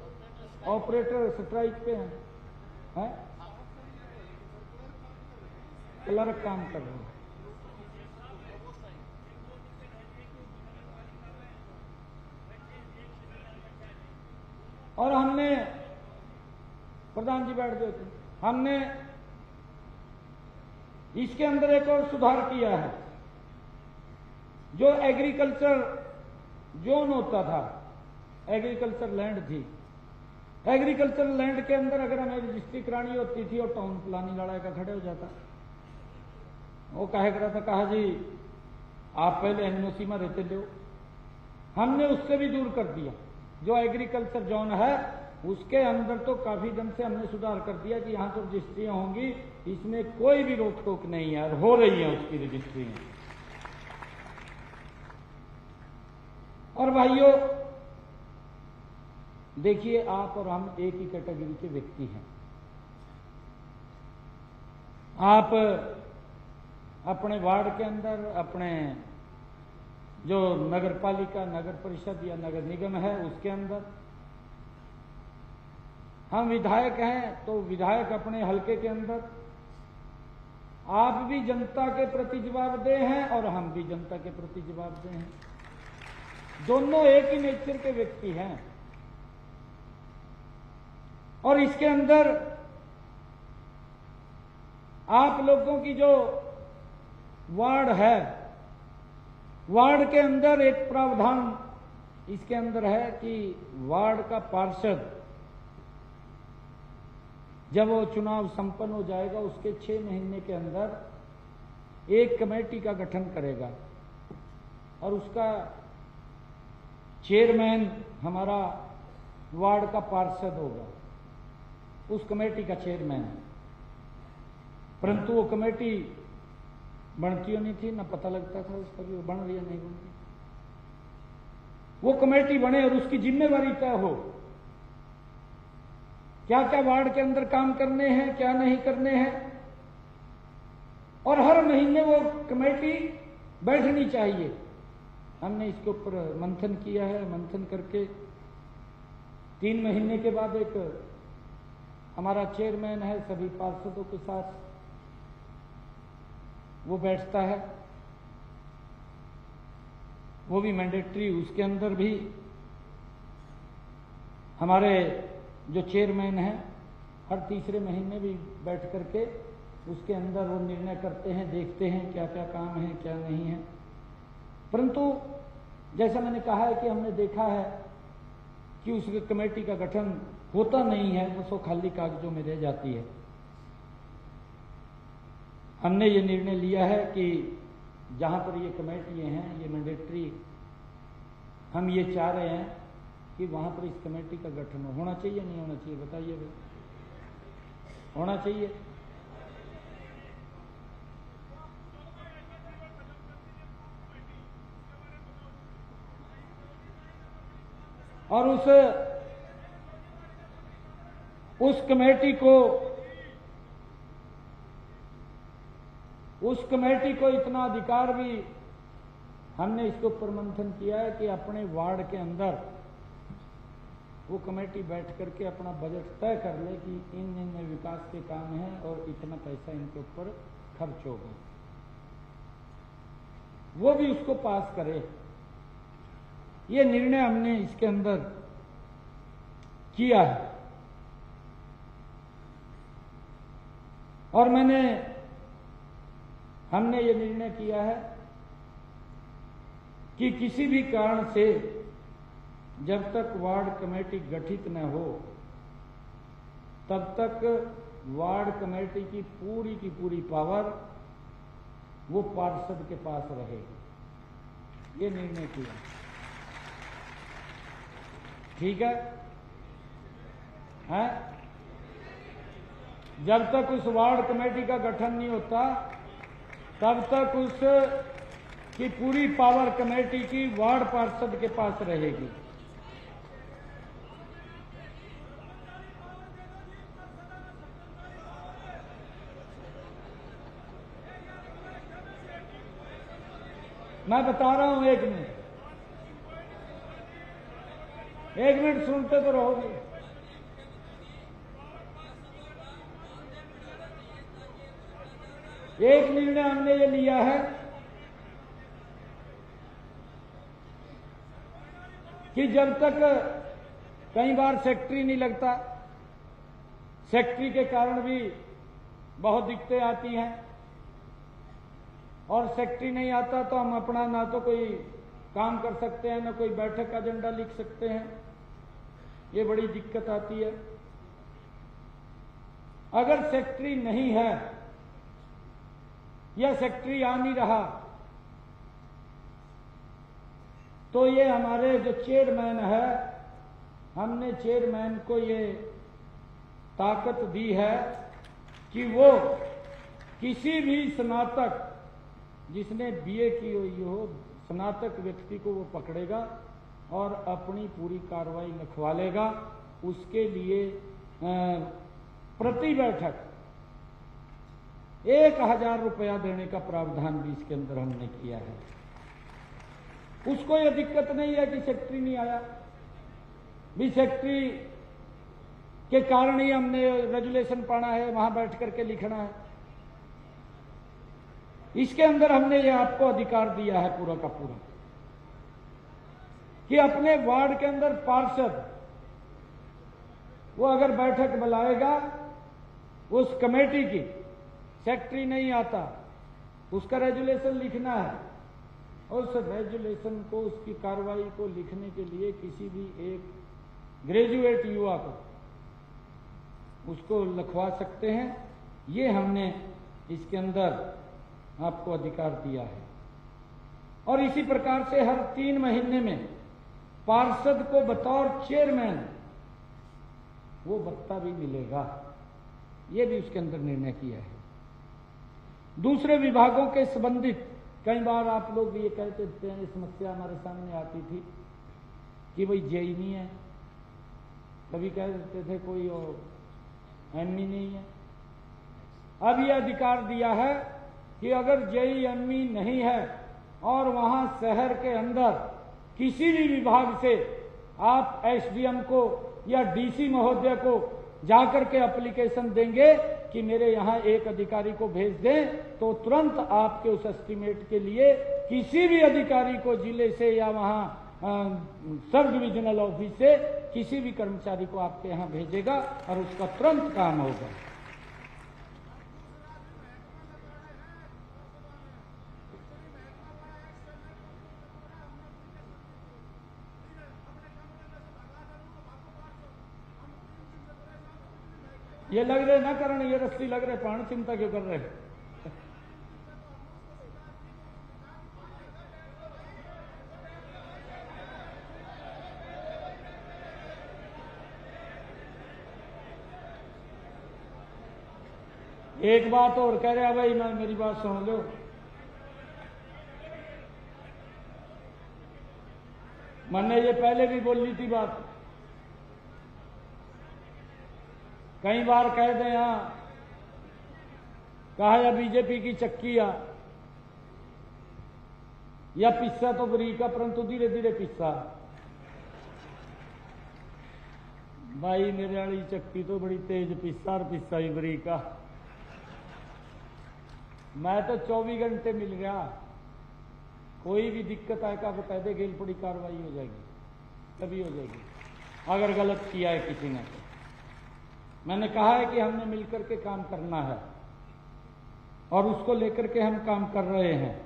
ऑपरेटर स्ट्राइक पे हैं, क्लर्क काम कर रहे हैं। और हमने प्रधान जी बैठ गए थे, हमने इसके अंदर एक और सुधार किया है। जो एग्रीकल्चर जोन होता था, एग्रीकल्चर लैंड थी, एग्रीकल्चर लैंड के अंदर अगर हमें रजिस्ट्री करानी होती थी और टाउन प्लानिंग लड़ा का खड़े हो जाता। वो कहा करा था, कहा जी आप पहले एनओसी में रहते थे, हमने उससे भी दूर कर दिया। जो एग्रीकल्चर जोन है उसके अंदर तो काफी दिन से हमने सुधार कर दिया कि यहां तो रजिस्ट्रियां होंगी, इसमें कोई भी रोक टोक नहीं है, हो रही है उसकी रजिस्ट्रियां। और भाइयों देखिए, आप और हम एक ही कैटेगरी के व्यक्ति हैं। आप अपने वार्ड के अंदर, अपने जो नगर पालिका, नगर परिषद या नगर निगम है उसके अंदर, हम विधायक हैं तो विधायक अपने हलके के अंदर, आप भी जनता के प्रति जवाबदेह हैं और हम भी जनता के प्रति जवाबदेह हैं। दोनों एक ही नेचर के व्यक्ति हैं। और इसके अंदर आप लोगों की जो वार्ड है, वार्ड के अंदर एक प्रावधान इसके अंदर है कि वार्ड का पार्षद जब वो चुनाव संपन्न हो जाएगा उसके 6 महीने के अंदर एक कमेटी का गठन करेगा और उसका चेयरमैन हमारा वार्ड का पार्षद होगा, उस कमेटी का चेयरमैन। परंतु वो कमेटी बनती नहीं थी, ना पता लगता था उसका भी बन रही है नहीं बन रही। वो कमेटी बने और उसकी जिम्मेवारी तय हो, क्या क्या वार्ड के अंदर काम करने हैं, क्या नहीं करने हैं। और हर महीने वो कमेटी बैठनी चाहिए। हमने इसके ऊपर मंथन किया है, मंथन करके 3 महीने के बाद एक हमारा चेयरमैन है, सभी पार्षदों के साथ वो बैठता है, वो भी मैंडेटरी। उसके अंदर भी हमारे जो चेयरमैन हैं हर तीसरे महीने भी बैठ करके उसके अंदर वो निर्णय करते हैं, देखते हैं क्या क्या काम है क्या नहीं है। परंतु जैसा मैंने कहा है कि हमने देखा है कि उस कमेटी का गठन होता नहीं है, बस वो खाली कागजों में रह जाती है। हमने ये निर्णय लिया है कि जहां पर ये कमेटियां हैं, ये मैंडेटरी, हम ये चाह रहे हैं कि वहां पर इस कमेटी का गठन होना चाहिए, नहीं होना चाहिए, बताइए भाई, होना चाहिए। और उस कमेटी को इतना अधिकार भी हमने इसके ऊपर मंथन किया है कि अपने वार्ड के अंदर वो कमेटी बैठ करके अपना बजट तय कर ले कि इन विकास के काम हैं और इतना पैसा इनके ऊपर खर्च होगा, वो भी उसको पास करे। ये निर्णय हमने इसके अंदर किया है। और हमने ये निर्णय किया है कि किसी भी कारण से जब तक वार्ड कमेटी गठित न हो तब तक वार्ड कमेटी की पूरी पावर वो पार्षद के पास रहेगी। ये निर्णय किया, ठीक है? जब तक उस वार्ड कमेटी का गठन नहीं होता तब तक उस की पूरी पावर कमेटी की वार्ड पार्षद के पास रहेगी। मैं बता रहा हूं, एक मिनट सुनते तो रहोगे। एक निर्णय हमने ये लिया है कि जब तक कई बार सेक्रेटरी नहीं लगता, सेक्रेटरी के कारण भी बहुत दिक्कतें आती हैं, और सेक्रेटरी नहीं आता तो हम अपना ना तो कोई काम कर सकते हैं, ना कोई बैठक का एजेंडा लिख सकते हैं, ये बड़ी दिक्कत आती है। अगर सेक्रेटरी नहीं है या सेक्रेटरी आ नहीं रहा तो ये हमारे जो चेयरमैन है, हमने चेयरमैन को ये ताकत दी है कि वो किसी भी स्नातक जिसने बीए की हुई हो, स्नातक व्यक्ति को वो पकड़ेगा और अपनी पूरी कार्रवाई लिखवा लेगा। उसके लिए प्रति बैठक 1000 रुपया देने का प्रावधान भी इसके अंदर हमने किया है। उसको यह दिक्कत नहीं है कि सेक्रेटरी नहीं आया, भी सेक्रेटरी के कारण ही हमने रेजुलेशन पढ़ा है, वहां बैठ करके लिखना है। इसके अंदर हमने ये आपको अधिकार दिया है पूरा का पूरा कि अपने वार्ड के अंदर पार्षद वो अगर बैठक बुलाएगा, उस कमेटी की सेक्रेटरी नहीं आता, उसका रेजुलेशन लिखना है, और उस रेजुलेशन को, उसकी कार्रवाई को लिखने के लिए किसी भी एक ग्रेजुएट युवा को उसको लिखवा सकते हैं। ये हमने इसके अंदर आपको अधिकार दिया है। और इसी प्रकार से हर 3 महीने में पार्षद को बतौर चेयरमैन वो भत्ता भी मिलेगा, ये भी उसके अंदर निर्णय किया है। दूसरे विभागों के संबंधित कई बार आप लोग ये कहते थे, ये समस्या हमारे सामने आती थी कि भाई जेई नहीं है, कभी कह देते थे कोई एमई नहीं है। अब यह अधिकार दिया है कि अगर जेई एमई नहीं है और वहां शहर के अंदर किसी भी विभाग से आप एसडीएम को या डीसी महोदय को जाकर के एप्लीकेशन देंगे कि मेरे यहाँ एक अधिकारी को भेज दें, तो तुरंत आपके उस एस्टीमेट के लिए किसी भी अधिकारी को जिले से या वहाँ सब डिविजनल ऑफिस से किसी भी कर्मचारी को आपके यहाँ भेजेगा और उसका तुरंत काम होगा। ये लग रहे ना करण, ये रस्सी लग रहे, प्राण चिंता क्यों कर रहे? एक बात और कह रहा भाई, मैं मेरी बात सुन लो। मैंने ये पहले भी बोली थी बात, कई बार कह दे यहां कहा या बीजेपी की चक्की या पिस्सा तो बरीका, परंतु धीरे धीरे पिस्सा। भाई मेरे वाली चक्की तो बड़ी तेज पिस्सा और पिस्सा ही बरीका। मैं तो 24 घंटे मिल गया, कोई भी दिक्कत आए का बता दे, गेल पड़ी कार्रवाई हो जाएगी, तभी हो जाएगी अगर गलत किया है किसी ने। तो मैंने कहा है कि हमने मिलकर के काम करना है और उसको लेकर के हम काम कर रहे हैं।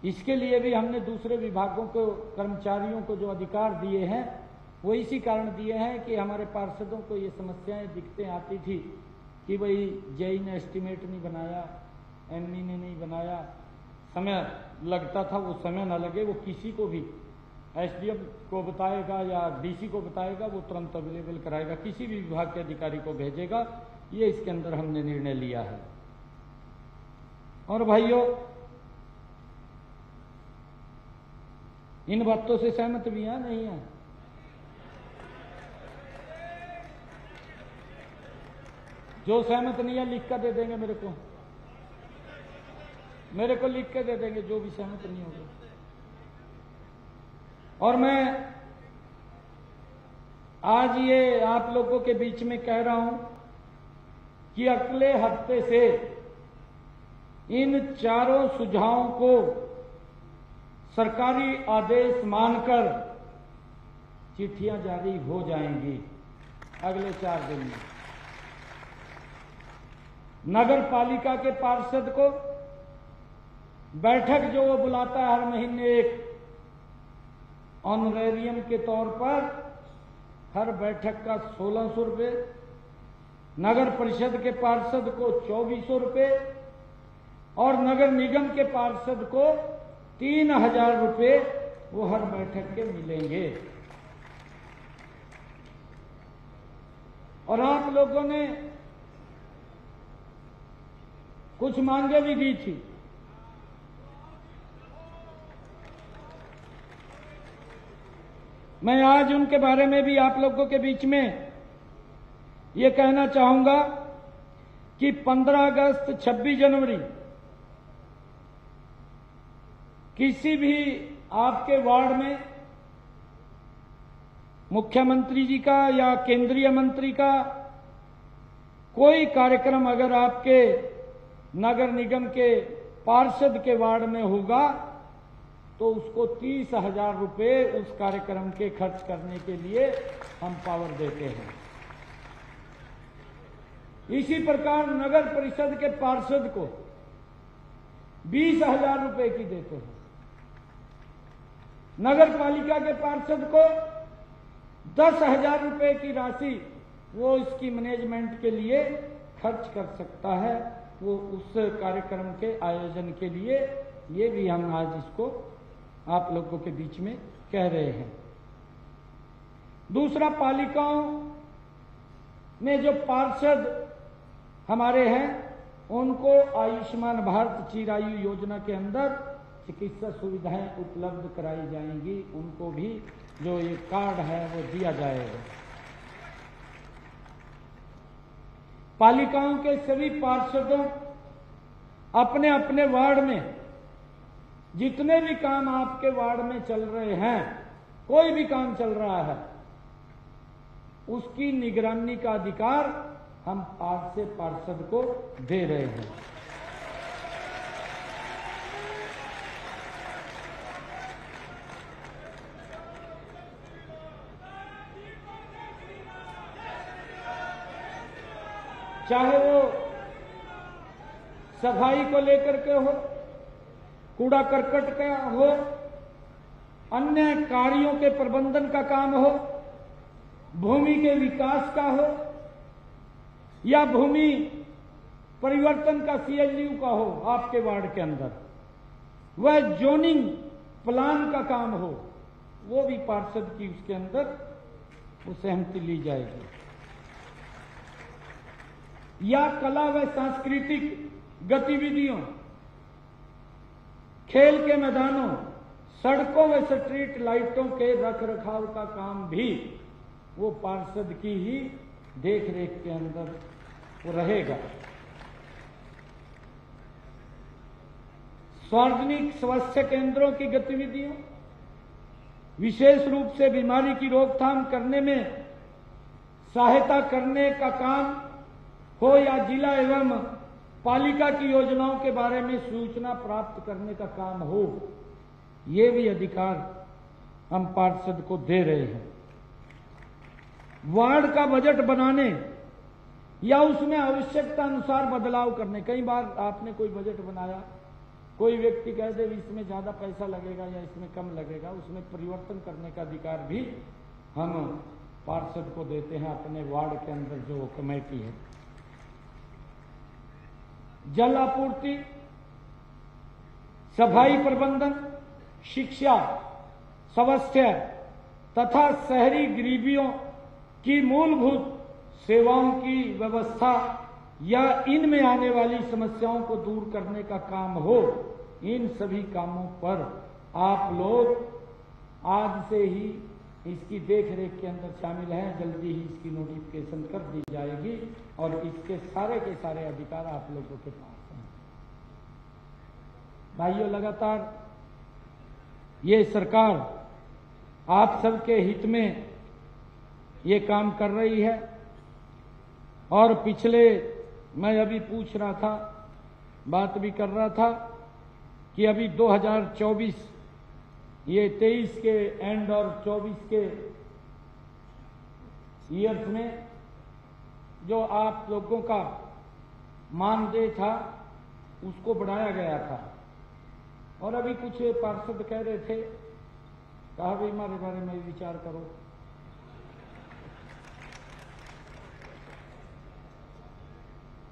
इसके लिए भी हमने दूसरे विभागों को, कर्मचारियों को जो अधिकार दिए हैं वो इसी कारण दिए हैं कि हमारे पार्षदों को ये समस्याएं दिखते आती थी कि भाई जेई ने एस्टीमेट नहीं बनाया, एमई ने नहीं बनाया, समय लगता था, वो समय ना लगे, वो किसी को भी एसडीएम को बताएगा या डीसी को बताएगा, वो तुरंत अवेलेबल कराएगा, किसी भी विभाग के अधिकारी को भेजेगा। ये इसके अंदर हमने निर्णय लिया है। और भाइयों, इन बातों से सहमत भी है नहीं है? जो सहमत नहीं है लिख कर दे देंगे मेरे को लिख के दे देंगे जो भी सहमत नहीं होगा। और मैं आज ये आप लोगों के बीच में कह रहा हूं कि अगले हफ्ते से इन चारों सुझावों को सरकारी आदेश मानकर चिट्ठियां जारी हो जाएंगी अगले 4 दिन में। नगर पालिका के पार्षद को बैठक जो वो बुलाता है हर महीने एक ऑनरेरियम के तौर पर, हर बैठक का 1600 रुपये, नगर परिषद के पार्षद को 2400 रुपये और नगर निगम के पार्षद को 3000 रुपये वो हर बैठक के मिलेंगे। और आप लोगों ने कुछ मांगे भी दी थी। मैं आज उनके बारे में भी आप लोगों के बीच में ये कहना चाहूंगा कि 15 अगस्त, 26 जनवरी किसी भी आपके वार्ड में मुख्यमंत्री जी का या केंद्रीय मंत्री का कोई कार्यक्रम अगर आपके नगर निगम के पार्षद के वार्ड में होगा तो उसको 30,000 रुपये उस कार्यक्रम के खर्च करने के लिए हम पावर देते हैं। इसी प्रकार नगर परिषद के पार्षद को 20,000 रुपये की देते हैं। नगर पालिका के पार्षद को 10,000 रुपये की राशि वो इसकी मैनेजमेंट के लिए खर्च कर सकता है, वो उस कार्यक्रम के आयोजन के लिए। ये भी हम आज इसको आप लोगों के बीच में कह रहे हैं। दूसरा, पालिकाओं में जो पार्षद हमारे हैं उनको आयुष्मान भारत चिरायु योजना के अंदर चिकित्सा सुविधाएं उपलब्ध कराई जाएंगी। उनको भी जो ये कार्ड है वो दिया जाएगा। पालिकाओं के सभी पार्षदों अपने अपने वार्ड में जितने भी काम आपके वार्ड में चल रहे हैं, कोई भी काम चल रहा है, उसकी निगरानी का अधिकार हम आज से पार्षद को दे रहे हैं। चाहे वो सफाई को लेकर के हो, कूड़ा करकट का हो, अन्य कार्यों के प्रबंधन का काम हो, भूमि के विकास का हो या भूमि परिवर्तन का CLU का हो आपके वार्ड के अंदर, वह जोनिंग प्लान का काम हो, वो भी पार्षद की उसके अंदर वो सहमति ली जाएगी। या कला व सांस्कृतिक गतिविधियों, खेल के मैदानों, सड़कों व स्ट्रीट लाइटों के रखरखाव का काम भी वो पार्षद की ही देखरेख के अंदर वो रहेगा। सार्वजनिक स्वास्थ्य केंद्रों की गतिविधियों, विशेष रूप से बीमारी की रोकथाम करने में सहायता करने का काम हो या जिला एवं पालिका की योजनाओं के बारे में सूचना प्राप्त करने का काम हो, ये भी अधिकार हम पार्षद को दे रहे हैं। वार्ड का बजट बनाने या उसमें आवश्यकता अनुसार बदलाव करने, कई बार आपने कोई बजट बनाया, कोई व्यक्ति कह दे इसमें ज्यादा पैसा लगेगा या इसमें कम लगेगा, उसमें परिवर्तन करने का अधिकार भी हम पार्षद को देते हैं अपने वार्ड के अंदर जो कमेटी है। जल आपूर्ति, सफाई प्रबंधन, शिक्षा, स्वास्थ्य तथा शहरी गरीबियों की मूलभूत सेवाओं की व्यवस्था या इनमें आने वाली समस्याओं को दूर करने का काम हो, इन सभी कामों पर आप लोग आज से ही इसकी देखरेख के अंदर शामिल हैं। जल्दी ही इसकी नोटिफिकेशन कर दी जाएगी और इसके सारे के सारे अधिकार आप लोगों के पास हैं। भाइयों, लगातार ये सरकार आप सबके हित में ये काम कर रही है और पिछले, मैं अभी पूछ रहा था, बात भी कर रहा था कि अभी 2024 ये 23 के एंड और 24 के ईयर्स में जो आप लोगों का मानदेय था उसको बढ़ाया गया था और अभी कुछ पार्षद कह रहे थे, कहा भाई हमारे बारे में विचार करो।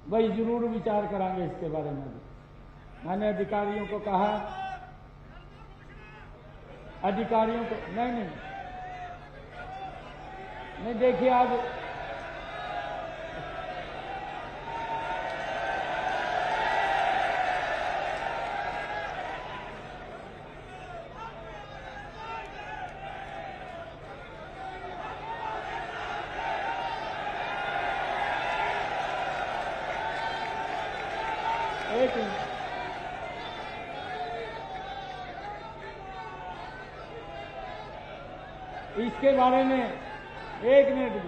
भाई जरूर विचार करांगे इसके बारे में भी। मैंने अधिकारियों को कहा, अधिकारियों को नहीं देखिए आज एक मिनट, इसके बारे में एक मिनट,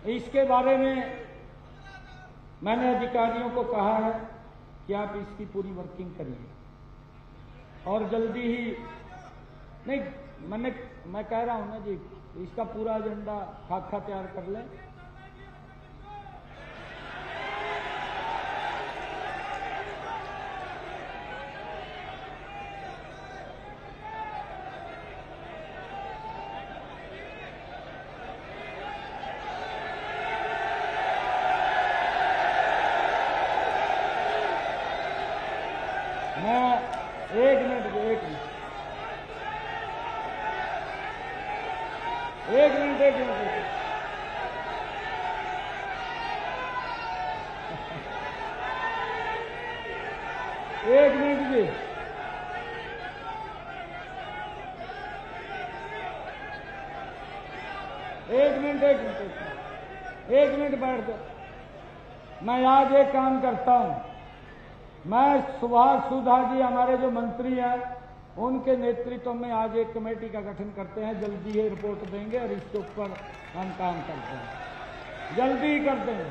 इसके बारे में मैंने अधिकारियों को कहा है कि आप इसकी पूरी वर्किंग करिए और जल्दी ही, नहीं मैं कह रहा हूं ना जी, इसका पूरा एजेंडा खाका तैयार कर लें। एक मिनट जी, एक मिनट बैठ जाओ। मैं आज एक काम करता हूं, मैं सुभाष सुधा जी हमारे जो मंत्री हैं उनके नेतृत्व में आज एक कमेटी का गठन करते हैं। जल्दी ही रिपोर्ट देंगे और इसके ऊपर हम काम करते हैं, जल्दी ही करते हैं।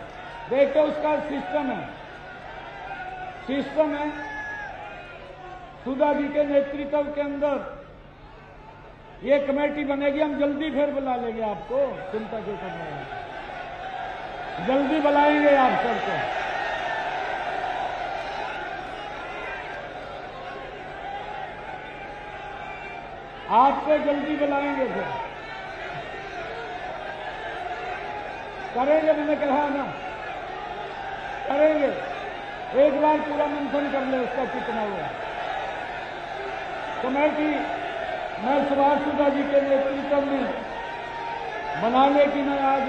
देखो उसका सिस्टम है सुधा जी के नेतृत्व के अंदर ये कमेटी बनेगी। हम जल्दी फिर बुला लेंगे आपको, चिंता क्यों कर रहे हैं, जल्दी बुलाएंगे आप सबको। आपको जल्दी बुलाएंगे, फिर करेंगे, मैंने कहा ना करेंगे। एक बार पूरा मंथन कर ले उसका कितना हुआ। कमेटी मैं सुभाष सुधा जी के नेतृत्व में बनाने की मैं आज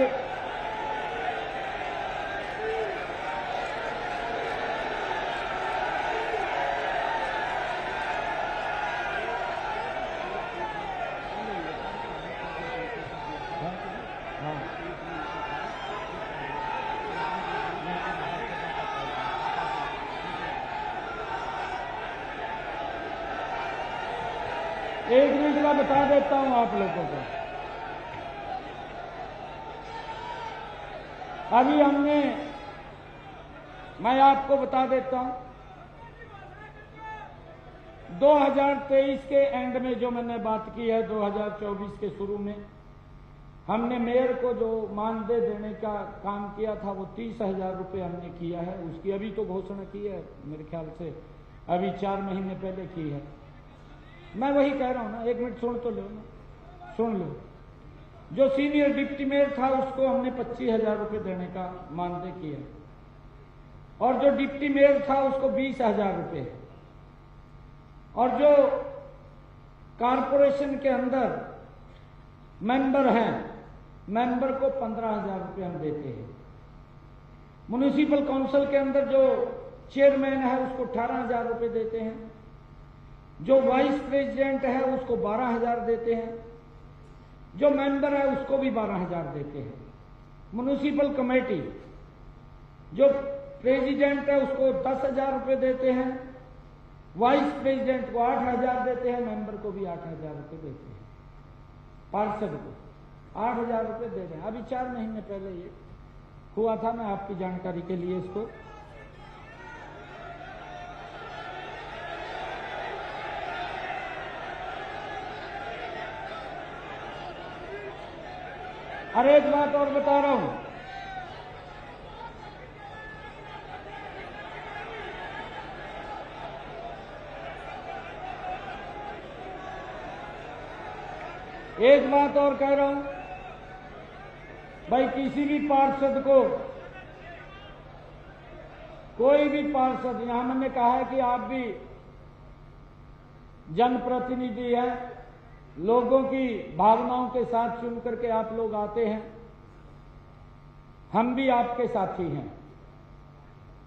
एक मिनट का बता देता हूं आप लोगों को। अभी मैं आपको बता देता हूं, 2023 के एंड में जो मैंने बात की है, 2024 के शुरू में हमने मेयर को जो मानदेय देने का काम किया था वो 30,000 रुपये हमने किया है। उसकी अभी तो घोषणा की है, मेरे ख्याल से अभी 4 महीने पहले की है। मैं वही कह रहा हूं ना, एक मिनट सुन तो लो ना, सुन लो। जो सीनियर डिप्टी मेयर था उसको हमने 25,000 रुपये देने का मानदेय किया, और जो डिप्टी मेयर था उसको 20,000 रुपये, और जो कारपोरेशन के अंदर मेंबर हैं, मेंबर को 15,000 रुपये हम देते हैं। म्युनिसिपल काउंसिल के अंदर जो चेयरमैन है उसको 18,000 रुपये देते हैं, जो वाइस प्रेसिडेंट है उसको 12,000 देते हैं, जो मेंबर है उसको भी 12,000 देते हैं। म्युनिसिपल कमेटी जो प्रेसिडेंट है उसको 10,000 रुपये देते हैं, वाइस प्रेसिडेंट को 8,000 देते हैं, मेंबर को भी 8,000 रुपये देते हैं। पार्षद को 8,000 रुपये दे रहे हैं। अभी 4 महीने पहले ये हुआ था, मैं आपकी जानकारी के लिए इसको अरे एक बात और बता रहा हूं, एक बात और कह रहा हूं भाई, किसी भी पार्षद को, कोई भी पार्षद, यहां मैंने कहा है कि आप भी जनप्रतिनिधि हैं, लोगों की भावनाओं के साथ चुन करके आप लोग आते हैं, हम भी आपके साथी हैं।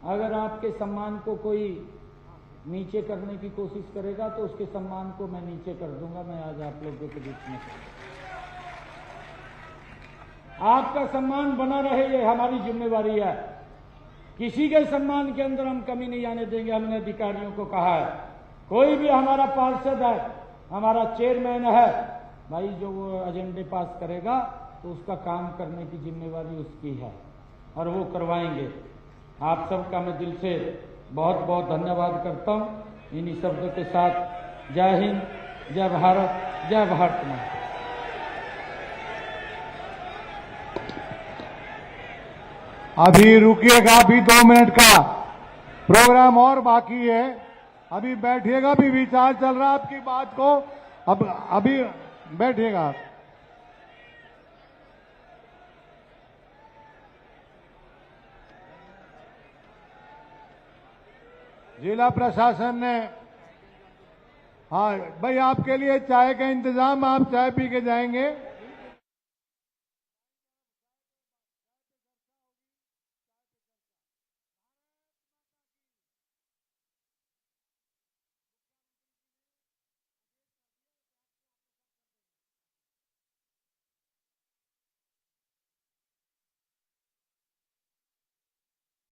अगर आपके सम्मान को कोई नीचे करने की कोशिश करेगा तो उसके सम्मान को मैं नीचे कर दूंगा। मैं आज आप लोगों के बीच में, आपका सम्मान बना रहे ये हमारी जिम्मेवारी है। किसी के सम्मान के अंदर हम कमी नहीं आने देंगे। हमने अधिकारियों को कहा है, कोई भी हमारा पार्षद है, हमारा चेयरमैन है भाई, जो वो एजेंडे पास करेगा तो उसका काम करने की जिम्मेवारी उसकी है और वो करवाएंगे। आप सबका मैं दिल से बहुत बहुत धन्यवाद करता हूं। इन्हीं शब्दों के साथ जय हिंद, जय भारत, जय भारत माता। अभी रुकिएगा, अभी 2 मिनट का प्रोग्राम और बाकी है। अभी बैठिएगा, अभी विचार चल रहा है आपकी बात को। अब अभी बैठिएगा। जिला प्रशासन ने, हाँ भाई, आपके लिए चाय का इंतजाम, आप चाय पी के जाएंगे।